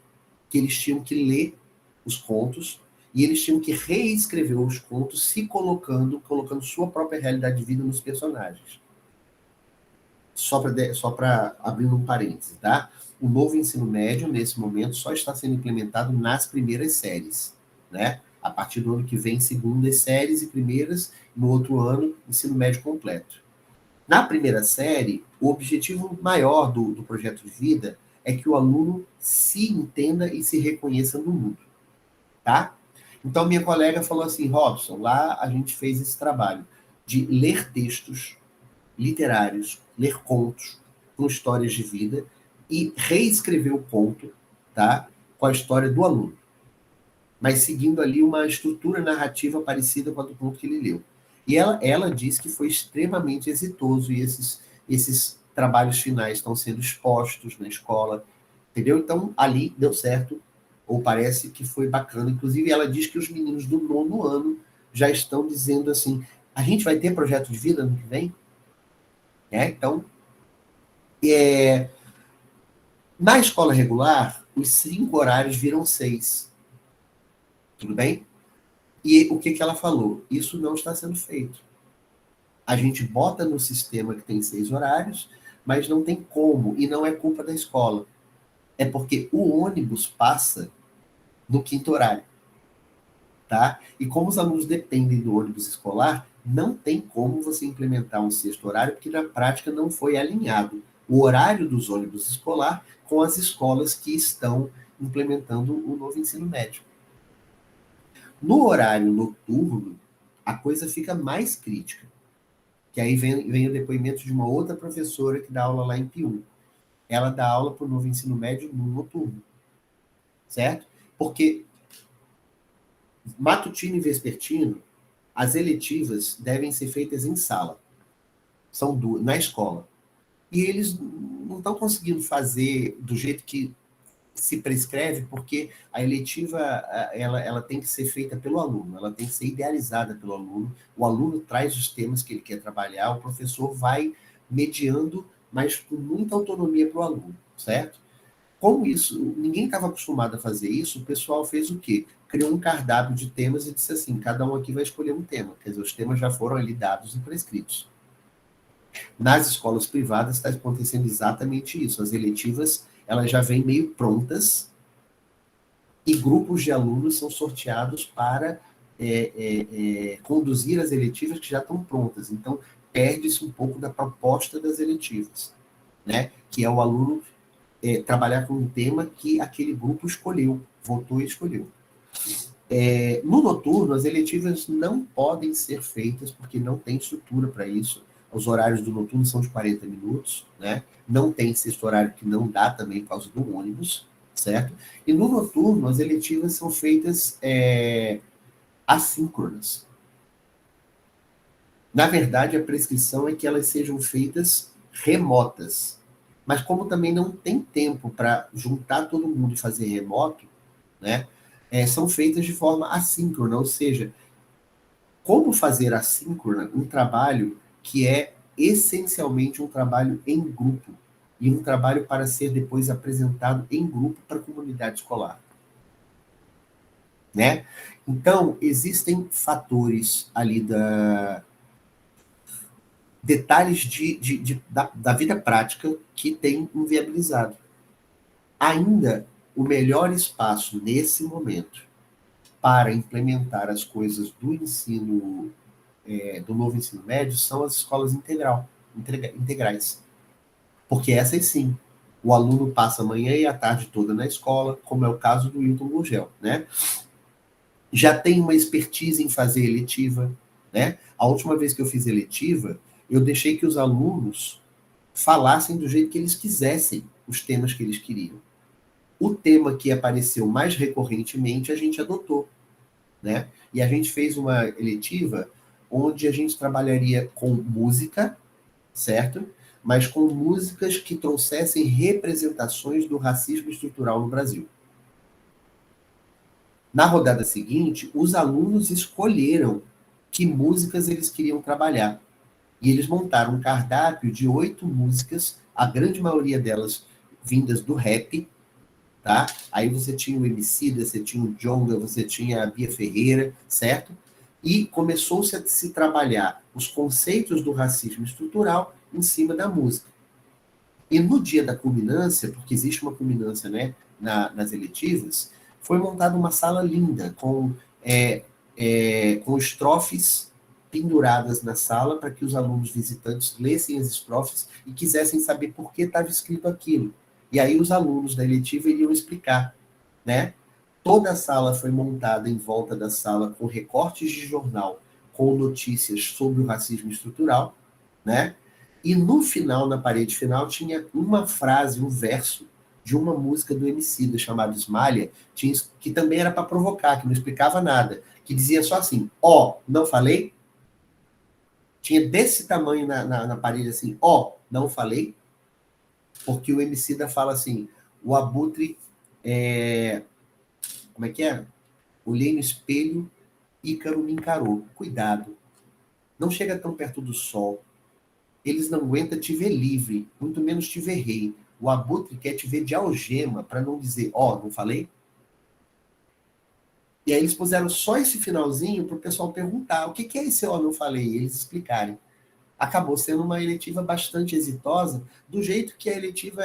que eles tinham que ler os contos e eles tinham que reescrever os contos se colocando sua própria realidade de vida nos personagens. Só para abrir um parêntese, tá? O novo ensino médio, nesse momento, só está sendo implementado nas primeiras séries, né? A partir do ano que vem, segundas séries e primeiras, no outro ano, ensino médio completo. Na primeira série, o objetivo maior do projeto de vida é que o aluno se entenda e se reconheça no mundo, tá? Então, minha colega falou assim: Robson, lá a gente fez esse trabalho de ler textos literários, ler contos com histórias de vida e reescrever o conto, tá? Com a história do aluno, mas seguindo ali uma estrutura narrativa parecida com a do conto que ele leu. E ela disse que foi extremamente exitoso e esses trabalhos finais estão sendo expostos na escola, entendeu? Então, ali deu certo, ou parece que foi bacana. Inclusive, ela diz que os meninos do 9º ano já estão dizendo assim: a gente vai ter projeto de vida ano que vem? Então, na escola regular, os 5 horários viram 6. Tudo bem? E o que ela falou? Isso não está sendo feito. A gente bota no sistema que tem 6 horários, mas não tem como, e não é culpa da escola. É porque o ônibus passa no 5º horário, tá? E como os alunos dependem do ônibus escolar, não tem como você implementar um 6º horário, porque na prática não foi alinhado o horário dos ônibus escolar com as escolas que estão implementando o novo ensino médio. No horário noturno, a coisa fica mais crítica. Que aí vem o depoimento de uma outra professora que dá aula lá em Pium. Ela dá aula para o novo ensino médio no noturno. Certo? Porque matutino e vespertino, as eletivas devem ser feitas em sala. São 2, na escola. E eles não estão conseguindo fazer do jeito que se prescreve, porque a eletiva ela tem que ser feita pelo aluno, ela tem que ser idealizada pelo aluno, o aluno traz os temas que ele quer trabalhar, o professor vai mediando, mas com muita autonomia para o aluno, certo? Como isso, ninguém estava acostumado a fazer isso, o pessoal fez o quê? Criou um cardápio de temas e disse assim: cada um aqui vai escolher um tema, quer dizer, os temas já foram ali dados e prescritos. Nas escolas privadas está acontecendo exatamente isso, as eletivas elas já vêm meio prontas e grupos de alunos são sorteados para conduzir as eletivas que já estão prontas. Então, perde-se um pouco da proposta das eletivas, né? Que é o aluno trabalhar com um tema que aquele grupo escolheu, votou e escolheu. No noturno, as eletivas não podem ser feitas porque não tem estrutura para isso. Os horários do noturno são de 40 minutos, né? Não tem 6º horário que não dá também por causa do ônibus, certo? E no noturno, as eletivas são feitas assíncronas. Na verdade, a prescrição é que elas sejam feitas remotas. mas como também não tem tempo para juntar todo mundo e fazer remoto, né, são feitas de forma assíncrona, ou seja, como fazer assíncrona um trabalho que é essencialmente um trabalho em grupo, e um trabalho para ser depois apresentado em grupo para a comunidade escolar, né? Então, existem fatores ali detalhes da vida prática que tem inviabilizado. Ainda o melhor espaço nesse momento para implementar as coisas do ensino, do novo ensino médio, são as escolas integrais. Porque essas sim, o aluno passa a manhã e a tarde toda na escola, como é o caso do Wilton Gurgel, né? Já tem uma expertise em fazer eletiva, né? A última vez que eu fiz eletiva, eu deixei que os alunos falassem do jeito que eles quisessem os temas que eles queriam. O tema que apareceu mais recorrentemente, a gente adotou, né? E a gente fez uma eletiva onde a gente trabalharia com música, certo? Mas com músicas que trouxessem representações do racismo estrutural no Brasil. Na rodada seguinte, os alunos escolheram que músicas eles queriam trabalhar. E eles montaram um cardápio de 8 músicas, a grande maioria delas vindas do rap, tá? Aí você tinha o Emicida, você tinha o Djonga, você tinha a Bia Ferreira, certo? E começou-se a se trabalhar os conceitos do racismo estrutural em cima da música. E no dia da culminância, porque existe uma culminância, né, nas eletivas, foi montada uma sala linda, com estrofes penduradas na sala para que os alunos visitantes lessem as estrofes e quisessem saber por que estava escrito aquilo. E aí os alunos da eletiva iriam explicar, né? Toda a sala foi montada em volta da sala com recortes de jornal, com notícias sobre o racismo estrutural, né? E no final, na parede final, tinha uma frase, um verso de uma música do Emicida chamado Esmalha, que também era para provocar, que não explicava nada, que dizia só assim, ó, não falei? Tinha desse tamanho na parede assim, ó, não falei? Porque o Emicida fala assim, o abutre, como é que é? Olhei no espelho, Ícaro me encarou. Cuidado, não chega tão perto do sol. Eles não aguentam te ver livre, muito menos te ver rei. O abutre quer te ver de algema, para não dizer, ó, não falei? E aí eles puseram só esse finalzinho para o pessoal perguntar, o que é esse ó, não falei? E eles explicarem. Acabou sendo uma eletiva bastante exitosa, do jeito que a eletiva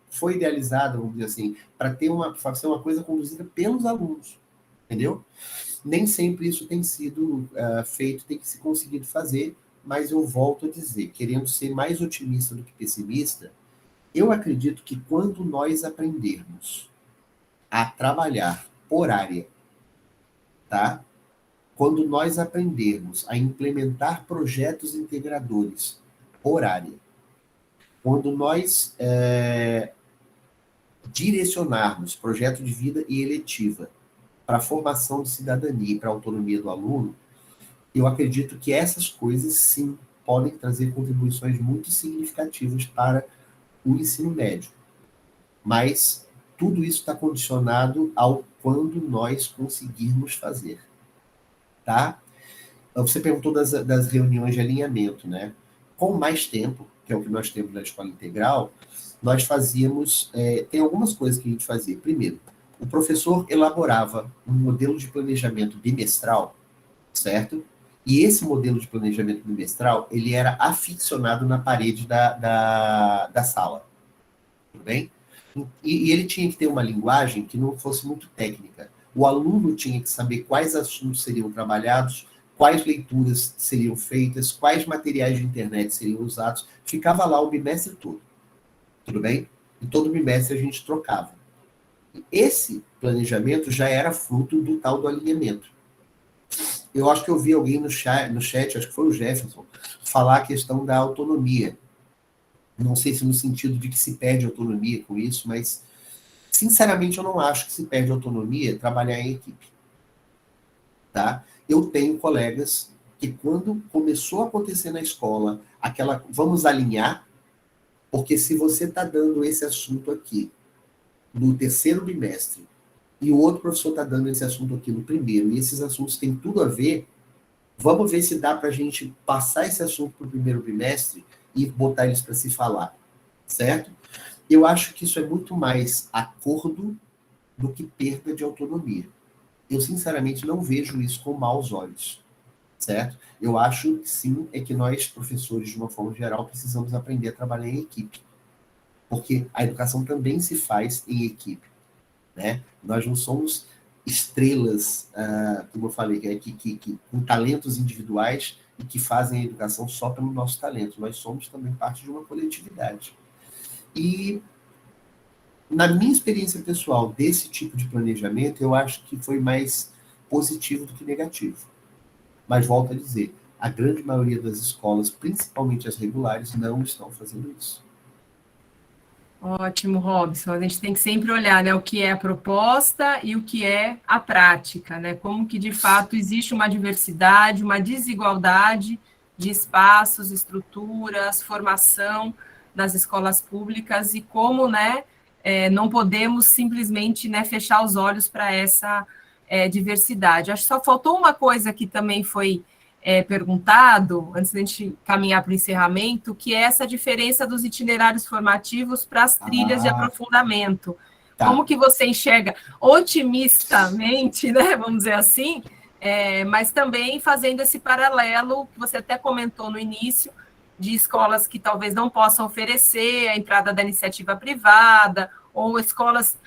foi idealizada, vamos dizer assim, para ser uma coisa conduzida pelos alunos, entendeu? Nem sempre isso tem sido feito, tem que se conseguido fazer, mas eu volto a dizer, querendo ser mais otimista do que pessimista, eu acredito que quando nós aprendermos a trabalhar por área, tá? Quando nós aprendermos a implementar projetos integradores por área, quando nós direcionarmos projeto de vida e eletiva para a formação de cidadania e para a autonomia do aluno, eu acredito que essas coisas, sim, podem trazer contribuições muito significativas para o ensino médio. Mas tudo isso está condicionado ao quando nós conseguirmos fazer, tá? Você perguntou das reuniões de alinhamento, né? Com mais tempo, que é o que nós temos na escola integral, nós fazíamos, tem algumas coisas que a gente fazia. Primeiro, o professor elaborava um modelo de planejamento bimestral, certo? E esse modelo de planejamento bimestral, ele era aficionado na parede da sala, tudo bem? E ele tinha que ter uma linguagem que não fosse muito técnica. O aluno tinha que saber quais assuntos seriam trabalhados, quais leituras seriam feitas, quais materiais de internet seriam usados. Ficava lá o bimestre todo, tudo bem? E todo bimestre a gente trocava. Esse planejamento já era fruto do tal do alinhamento. Eu acho que eu vi alguém no chat, acho que foi o Jefferson, falar a questão da autonomia. Não sei se no sentido de que se perde autonomia com isso, mas, sinceramente, eu não acho que se perde autonomia trabalhar em equipe. Tá? Eu tenho colegas que, quando começou a acontecer na escola, aquela vamos alinhar, Porque se você está dando esse assunto aqui no terceiro bimestre e o outro professor está dando esse assunto aqui no primeiro, e esses assuntos têm tudo a ver, vamos ver se dá para a gente passar esse assunto para o primeiro bimestre e botar eles para se falar, certo? Eu acho que isso é muito mais acordo do que perda de autonomia. Eu, sinceramente, não vejo isso com maus olhos, certo? Eu acho, sim, é que nós, professores, de uma forma geral, precisamos aprender a trabalhar em equipe, porque a educação também se faz em equipe, né? Nós não somos estrelas, como eu falei, com talentos individuais e que fazem a educação só pelo nosso talento. Nós somos também parte de uma coletividade. E, na minha experiência pessoal desse tipo de planejamento, eu acho que foi mais positivo do que negativo. Mas, volto a dizer, a grande maioria das escolas, principalmente as regulares, não estão fazendo isso. Ótimo, Robson. A gente tem que sempre olhar, né, o que é a proposta e o que é a prática, né? Como que, de fato, existe uma diversidade, uma desigualdade de espaços, estruturas, formação nas escolas públicas e como, né, não podemos simplesmente, né, fechar os olhos para essa diversidade. Acho que só faltou uma coisa que também foi perguntado, antes da gente caminhar para o encerramento, que é essa diferença dos itinerários formativos para as trilhas de aprofundamento. Tá. Como que você enxerga otimistamente, né, vamos dizer assim, mas também fazendo esse paralelo, que você até comentou no início, de escolas que talvez não possam oferecer a entrada da iniciativa privada, ou escolas,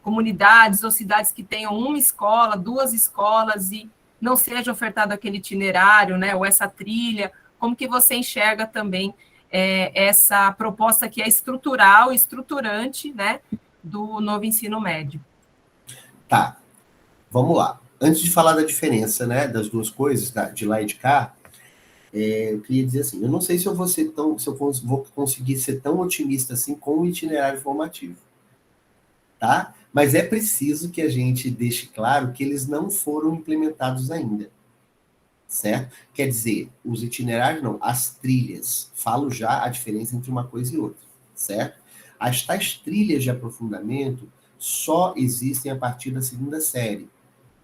comunidades ou cidades que tenham uma escola, duas escolas, e não seja ofertado aquele itinerário, né, ou essa trilha, como que você enxerga também essa proposta que é estrutural, estruturante, né, do novo ensino médio? Tá, vamos lá. Antes de falar da diferença, né, das duas coisas, de lá e de cá, eu queria dizer assim, eu não sei se eu vou ser tão, se eu vou conseguir ser tão otimista assim com o itinerário formativo, tá? Mas é preciso que a gente deixe claro que eles não foram implementados ainda, certo? Quer dizer, os itinerários não, as trilhas. Falo já a diferença entre uma coisa e outra, certo? As tais trilhas de aprofundamento só existem a partir da segunda série.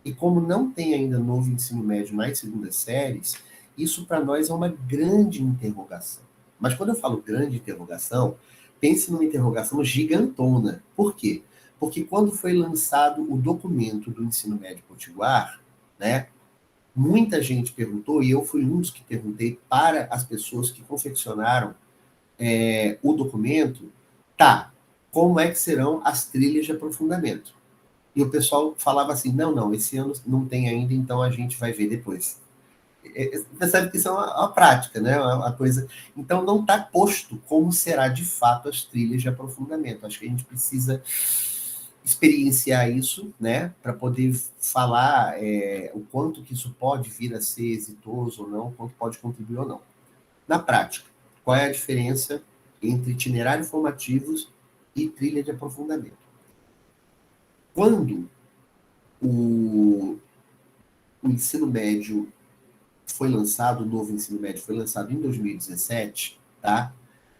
E como não tem ainda novo ensino médio nas segundas séries, isso para nós é uma grande interrogação. Mas quando eu falo grande interrogação, pense numa interrogação gigantona. Por quê? Porque quando foi lançado o documento do ensino médio potiguar, né, muita gente perguntou, e eu fui um dos que perguntei para as pessoas que confeccionaram o documento, tá, como é que serão as trilhas de aprofundamento? E o pessoal falava assim, não, esse ano não tem ainda, então a gente vai ver depois. Percebe que isso é uma prática, né? Uma coisa. Então não está posto como será de fato as trilhas de aprofundamento. Acho que a gente precisa experienciar isso, né? Para poder falar o quanto que isso pode vir a ser exitoso ou não, o quanto pode contribuir ou não. Na prática, qual é a diferença entre itinerários formativos e trilha de aprofundamento? Quando o ensino médio foi lançado, o novo ensino médio foi lançado em 2017, tá?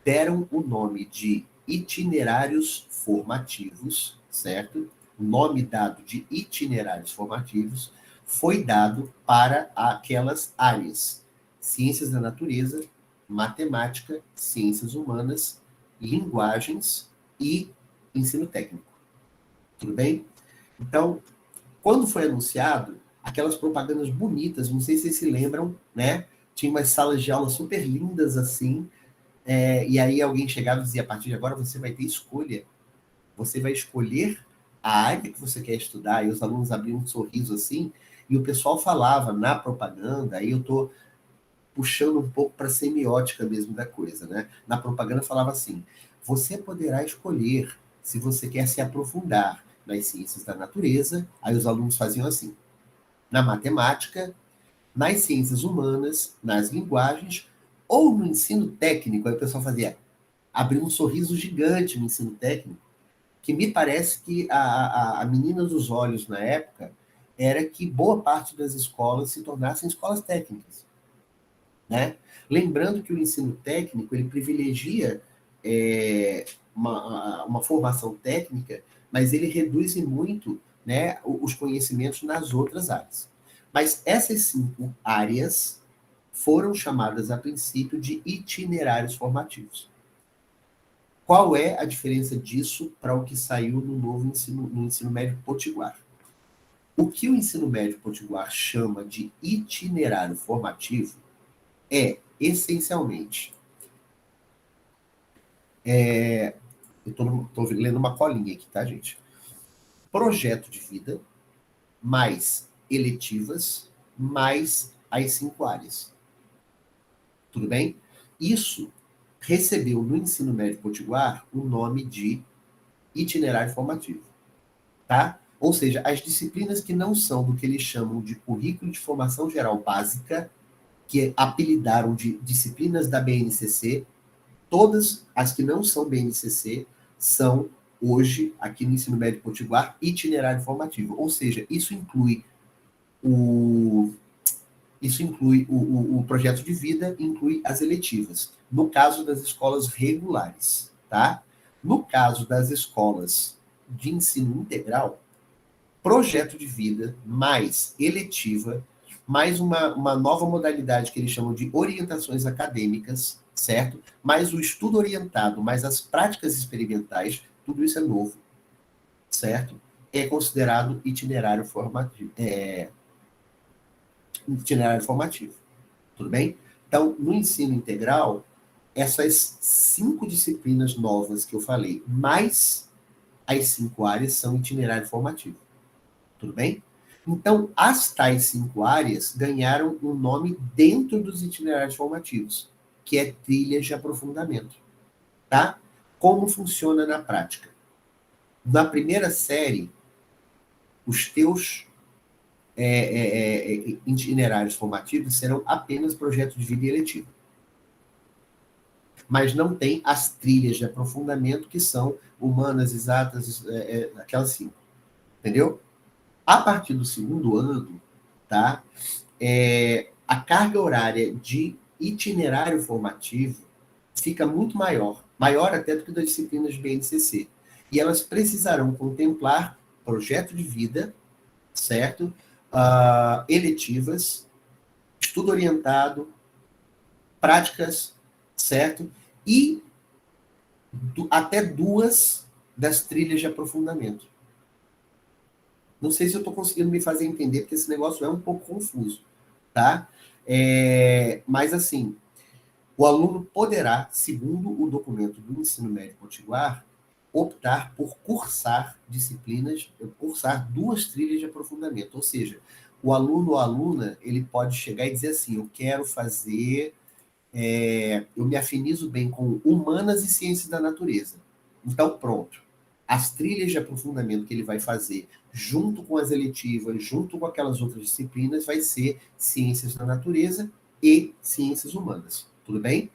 Deram o nome de itinerários formativos, certo? O nome dado de itinerários formativos foi dado para aquelas áreas: ciências da natureza, matemática, ciências humanas, linguagens e ensino técnico. Tudo bem? Então, quando foi anunciado, aquelas propagandas bonitas, não sei se vocês se lembram, né? Tinha umas salas de aula super lindas assim, e aí alguém chegava e dizia, a partir de agora você vai ter escolha. Você vai escolher a área que você quer estudar, e os alunos abriam um sorriso assim, e o pessoal falava na propaganda, aí eu estou puxando um pouco para a semiótica mesmo da coisa, né? Na propaganda falava assim, você poderá escolher se você quer se aprofundar nas ciências da natureza, aí os alunos faziam assim, na matemática, nas ciências humanas, nas linguagens, ou no ensino técnico. Aí o pessoal fazia, abriu um sorriso gigante no ensino técnico, que me parece que a menina dos olhos na época era que boa parte das escolas se tornassem escolas técnicas, né? Lembrando que o ensino técnico, ele privilegia uma formação técnica, mas ele reduz em muito, né, os conhecimentos nas outras áreas. Mas essas 5 áreas foram chamadas a princípio de itinerários formativos. Qual é a diferença disso para o que saiu no ensino médio potiguar? O que o ensino médio potiguar chama de itinerário formativo é, essencialmente, eu estou lendo uma colinha aqui, tá, gente? Projeto de vida, mais eletivas, mais as 5 áreas. Tudo bem? Isso recebeu no ensino médio potiguar o nome de itinerário formativo, tá? Ou seja, as disciplinas que não são do que eles chamam de currículo de formação geral básica, que apelidaram de disciplinas da BNCC, todas as que não são BNCC são, hoje, aqui no ensino médio potiguar, itinerário formativo. Ou seja, isso inclui o projeto de vida, inclui as eletivas. No caso das escolas regulares, tá? No caso das escolas de ensino integral, projeto de vida mais eletiva, mais uma nova modalidade que eles chamam de orientações acadêmicas, certo? Mais o estudo orientado, mais as práticas experimentais, tudo isso é novo, certo? É considerado itinerário formativo. Itinerário formativo, tudo bem? Então, no ensino integral, essas 5 disciplinas novas que eu falei, mais as 5 áreas, são itinerário formativo. Tudo bem? Então, as tais 5 áreas ganharam um nome dentro dos itinerários formativos, que é trilhas de aprofundamento. Tá? Como funciona na prática? Na primeira série, os teus itinerários formativos serão apenas projeto de vida eletivo. Mas não tem as trilhas de aprofundamento, que são humanas, exatas, aquelas 5. Entendeu? A partir do segundo ano, tá? A carga horária de itinerário formativo fica muito maior, maior até do que das disciplinas de BNCC. E elas precisarão contemplar projeto de vida, certo? Eletivas, estudo orientado, práticas, certo? E até 2 das trilhas de aprofundamento. Não sei se eu estou conseguindo me fazer entender, porque esse negócio é um pouco confuso, tá? Mas, assim, o aluno poderá, segundo o documento do ensino médio potiguar, optar por cursar disciplinas, cursar 2 trilhas de aprofundamento. Ou seja, o aluno ou a aluna, ele pode chegar e dizer assim, eu quero fazer, eu me afinizo bem com humanas e ciências da natureza. Então, pronto. As trilhas de aprofundamento que ele vai fazer junto com as eletivas, junto com aquelas outras disciplinas, vai ser ciências da natureza e ciências humanas. Tudo bem?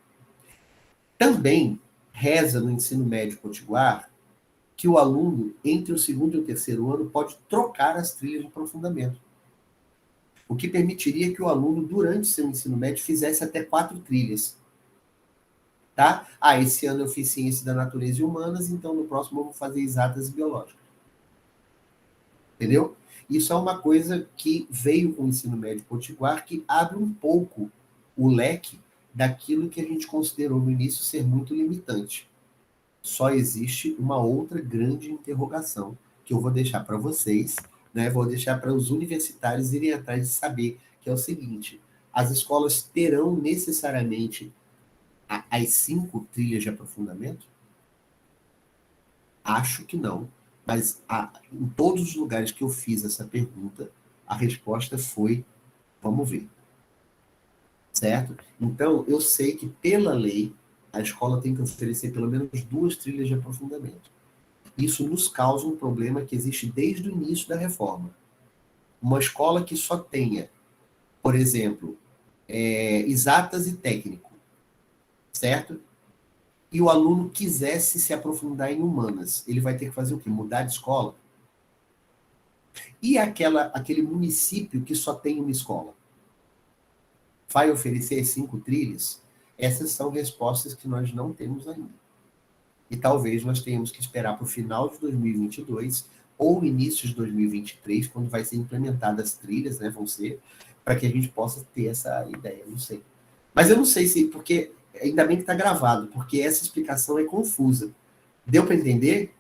Também reza no ensino médio potiguar que o aluno, entre o segundo e o terceiro ano, pode trocar as trilhas de aprofundamento. O que permitiria que o aluno, durante seu ensino médio, fizesse até 4 trilhas. Tá? Esse ano eu fiz ciência da natureza e humanas, então no próximo eu vou fazer exatas e biológicas. Entendeu? Isso é uma coisa que veio com o ensino médio potiguar, que abre um pouco o leque daquilo que a gente considerou no início ser muito limitante. Só existe uma outra grande interrogação que eu vou deixar para vocês, né? Vou deixar para os universitários irem atrás de saber, que é o seguinte: as escolas terão necessariamente as 5 trilhas de aprofundamento? Acho que não. Mas em todos os lugares que eu fiz essa pergunta, a resposta foi: vamos ver. Certo? Então, eu sei que, pela lei, a escola tem que oferecer pelo menos 2 trilhas de aprofundamento. Isso nos causa um problema que existe desde o início da reforma. Uma escola que só tenha, por exemplo, exatas e técnico, certo? E o aluno quisesse se aprofundar em humanas, ele vai ter que fazer o quê? Mudar de escola? E aquele município que só tem uma escola? vai oferecer 5 trilhas? Essas são respostas que nós não temos ainda. E talvez nós tenhamos que esperar para o final de 2022 ou início de 2023, quando vai ser implementadas as trilhas, né, vão ser, para que a gente possa ter essa ideia, não sei. Mas eu não sei se, porque ainda bem que está gravado, porque essa explicação é confusa. Deu para entender?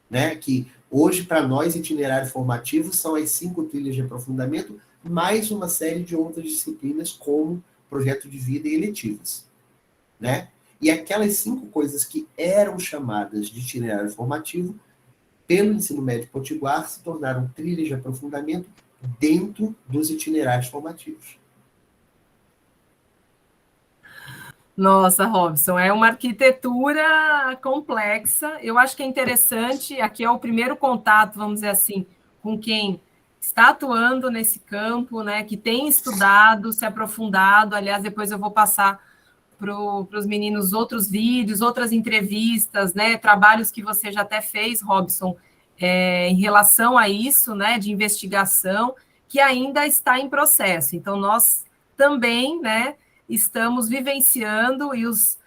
Né, que hoje, para nós, itinerário formativo são as 5 trilhas de aprofundamento, mais uma série de outras disciplinas, como projeto de vida e eletivas. Né? E aquelas 5 coisas que eram chamadas de itinerário formativo, pelo ensino médio potiguar, se tornaram trilhas de aprofundamento dentro dos itinerários formativos. Nossa, Robson, é uma arquitetura complexa. Eu acho que é interessante, aqui é o primeiro contato, vamos dizer assim, com quem está atuando nesse campo, né, que tem estudado, se aprofundado. Aliás, depois eu vou passar para os meninos outros vídeos, outras entrevistas, né, trabalhos que você já até fez, Robson, em relação a isso, né, de investigação, que ainda está em processo. Então, nós também, né, estamos vivenciando, e os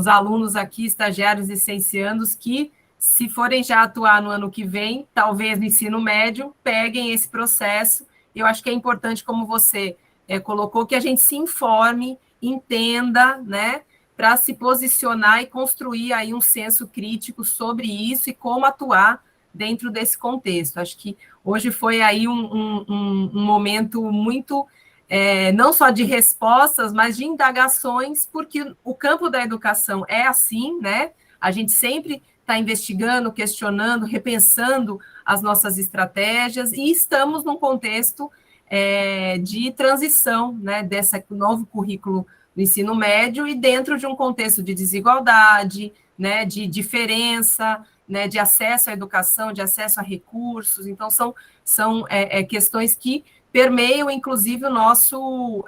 alunos aqui, estagiários e licenciandos, que, se forem já atuar no ano que vem, talvez no ensino médio, peguem esse processo. Eu acho que é importante, como você colocou, que a gente se informe, entenda, né, para se posicionar e construir aí um senso crítico sobre isso e como atuar dentro desse contexto. Acho que hoje foi aí um momento muito, não só de respostas, mas de indagações, porque o campo da educação é assim, né? A gente sempre está investigando, questionando, repensando as nossas estratégias, e estamos num contexto de transição, né, desse novo currículo do ensino médio, e dentro de um contexto de desigualdade, né, de diferença, né, de acesso à educação, de acesso a recursos. Então, são questões que permeiam, inclusive, o nosso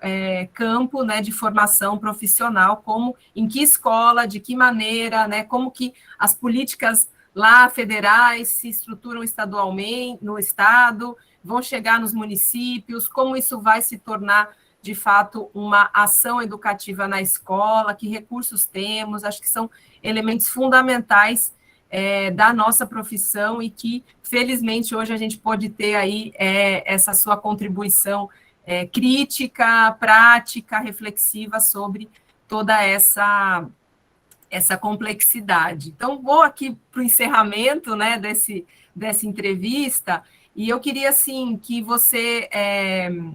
campo, né, de formação profissional, como, em que escola, de que maneira, né, como que as políticas lá federais se estruturam estadualmente, no estado, vão chegar nos municípios, como isso vai se tornar, de fato, uma ação educativa na escola, que recursos temos. Acho que são elementos fundamentais da nossa profissão, e que, felizmente, hoje a gente pode ter aí essa sua contribuição crítica, prática, reflexiva sobre toda essa complexidade. Então, vou aqui para o encerramento, né, dessa entrevista, e eu queria, assim, que você,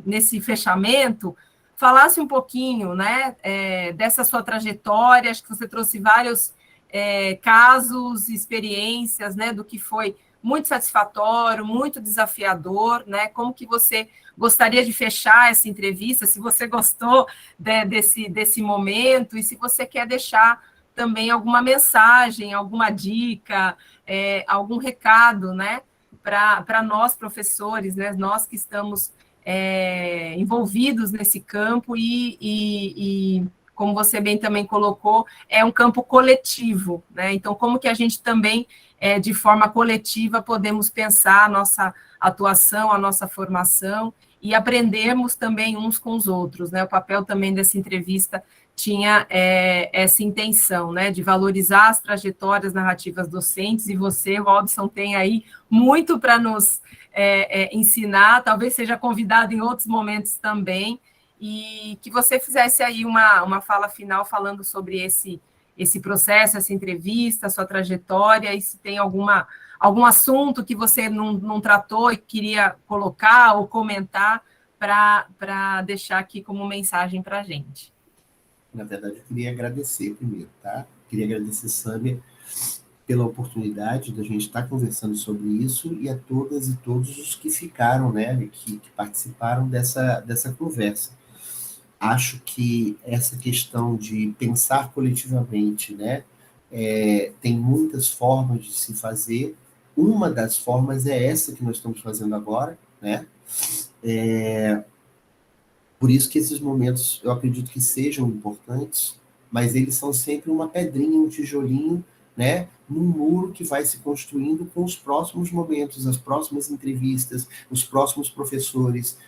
nesse fechamento, falasse um pouquinho, né, dessa sua trajetória. Acho que você trouxe vários casos, experiências, né, do que foi muito satisfatório, muito desafiador, né? Como que você gostaria de fechar essa entrevista, se você gostou desse momento, e se você quer deixar também alguma mensagem, alguma dica, algum recado, né, para nós, professores, né, nós que estamos envolvidos nesse campo, e, como você bem também colocou, é um campo coletivo, né? Então, como que a gente também, de forma coletiva, podemos pensar a nossa atuação, a nossa formação, e aprendermos também uns com os outros, né? O papel também dessa entrevista tinha essa intenção, né, de valorizar as trajetórias narrativas docentes, e você, Robson, tem aí muito para nos ensinar, talvez seja convidado em outros momentos também, e que você fizesse aí uma fala final falando sobre esse processo, essa entrevista, a sua trajetória, e se tem algum assunto que você não tratou e queria colocar ou comentar para deixar aqui como mensagem para a gente. Na verdade, eu queria agradecer primeiro, tá? Queria agradecer, Sâmia, pela oportunidade da gente estar conversando sobre isso, e a todas e todos os que ficaram, né, que participaram dessa conversa. Acho que essa questão de pensar coletivamente, né, tem muitas formas de se fazer. Uma das formas é essa que nós estamos fazendo agora, né? Por isso que esses momentos, eu acredito que sejam importantes, mas eles são sempre uma pedrinha, um tijolinho, né, num muro que vai se construindo com os próximos momentos, as próximas entrevistas, os próximos professores,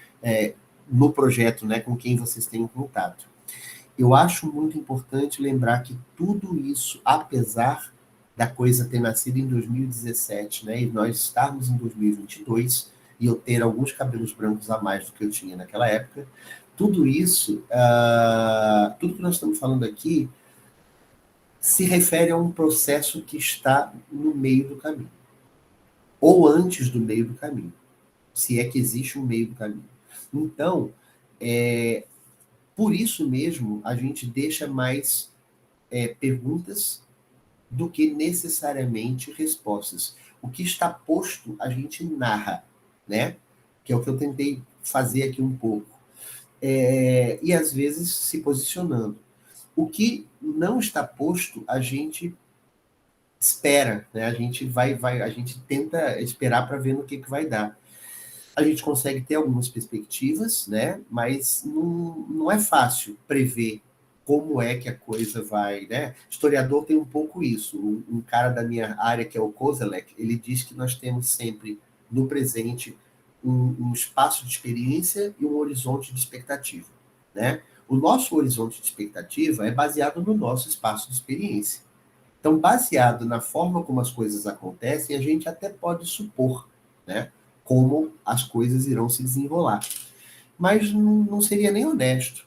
no projeto, né, com quem vocês têm contato. Eu acho muito importante lembrar que tudo isso, apesar da coisa ter nascido em 2017, né, e nós estarmos em 2022, e eu ter alguns cabelos brancos a mais do que eu tinha naquela época, tudo isso, tudo que nós estamos falando aqui, se refere a um processo que está no meio do caminho, ou antes do meio do caminho, se é que existe um meio do caminho. Então, por isso mesmo, a gente deixa mais perguntas do que necessariamente respostas. O que está posto, a gente narra, né? Que é o que eu tentei fazer aqui um pouco. E às vezes se posicionando. O que não está posto, a gente espera, né? A gente a gente tenta esperar para ver no que vai dar. A gente consegue ter algumas perspectivas, né? Mas não é fácil prever como é que a coisa vai, né? Historiador tem um pouco isso. Um cara da minha área, que é o Kozelek, ele diz que nós temos sempre, no presente, um espaço de experiência e um horizonte de expectativa, né? O nosso horizonte de expectativa é baseado no nosso espaço de experiência. Então, baseado na forma como as coisas acontecem, a gente até pode supor, né, como as coisas irão se desenrolar. Mas não seria nem honesto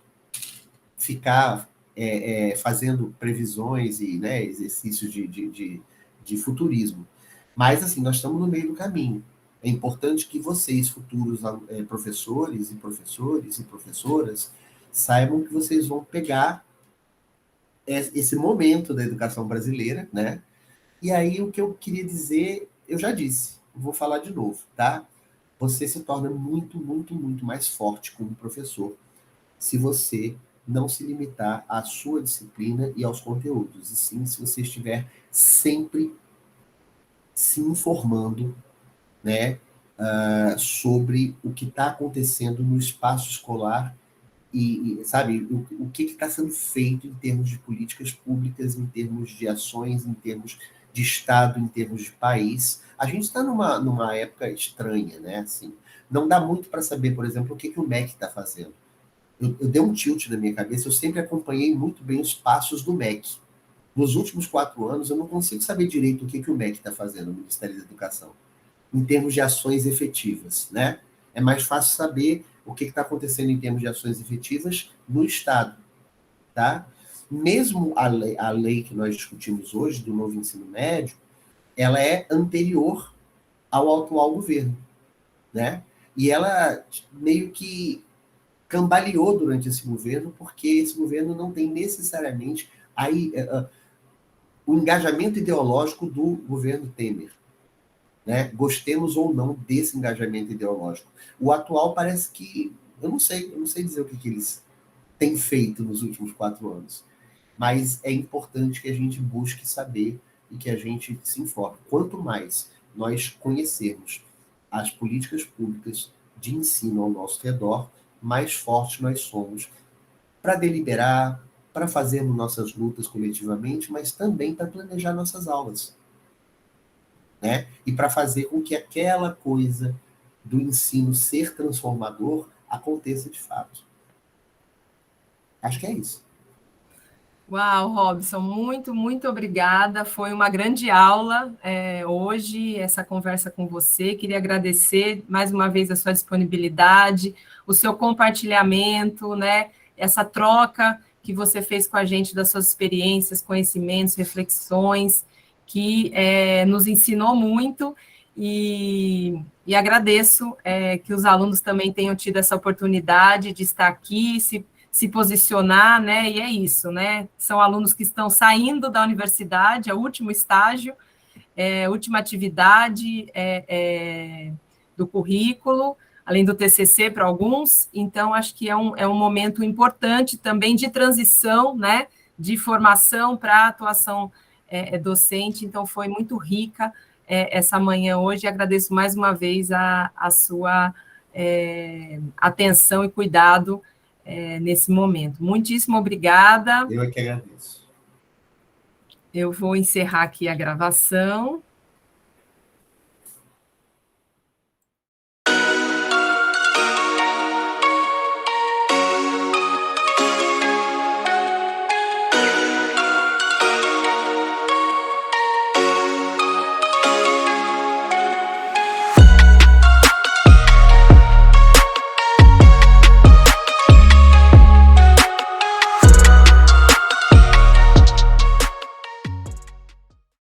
ficar fazendo previsões e, né, exercícios de futurismo. Mas, assim, nós estamos no meio do caminho. É importante que vocês, futuros professores e professoras, saibam que vocês vão pegar esse momento da educação brasileira, né? E aí o que eu queria dizer, eu já disse, vou falar de novo, tá? Você se torna muito, muito, muito mais forte como professor se você não se limitar à sua disciplina e aos conteúdos, e sim se você estiver sempre se informando, né, sobre o que está acontecendo no espaço escolar sabe, o que está sendo feito em termos de políticas públicas, em termos de ações, em termos de Estado, em termos de país. A gente está numa época estranha, né? Assim, não dá muito para saber, por exemplo, o que o MEC está fazendo. Eu dei um tilt na minha cabeça, eu sempre acompanhei muito bem os passos do MEC. Nos últimos 4 anos, eu não consigo saber direito o que o MEC está fazendo, o Ministério da Educação, em termos de ações efetivas, né? É mais fácil saber o que está acontecendo em termos de ações efetivas no Estado, tá? Mesmo a lei que nós discutimos hoje, do novo ensino médio, ela é anterior ao atual governo, né? E ela meio que cambaleou durante esse governo, porque esse governo não tem necessariamente o engajamento ideológico do governo Temer, né? Gostemos ou não desse engajamento ideológico. O atual parece que, eu não sei dizer o que eles têm feito nos últimos 4 anos, mas é importante que a gente busque saber e que a gente se informe. Quanto mais nós conhecermos as políticas públicas de ensino ao nosso redor, mais fortes nós somos para deliberar, para fazermos nossas lutas coletivamente, mas também para planejar nossas aulas, né? E para fazer com que aquela coisa do ensino ser transformador aconteça de fato. Acho que é isso. Uau, Robson, muito, muito obrigada. Foi uma grande aula hoje, essa conversa com você. Queria agradecer mais uma vez a sua disponibilidade, o seu compartilhamento, né? Essa troca que você fez com a gente das suas experiências, conhecimentos, reflexões, que nos ensinou muito. E agradeço que os alunos também tenham tido essa oportunidade de estar aqui, se posicionar, né? E é isso, né? São alunos que estão saindo da universidade, é o último estágio, última atividade do currículo, além do TCC para alguns. Então, acho que é um momento importante também de transição, né? De formação para atuação docente. Então, foi muito rica essa manhã hoje. Agradeço mais uma vez a sua atenção e cuidado nesse momento. Muitíssimo obrigada. Eu é que agradeço. Eu vou encerrar aqui a gravação.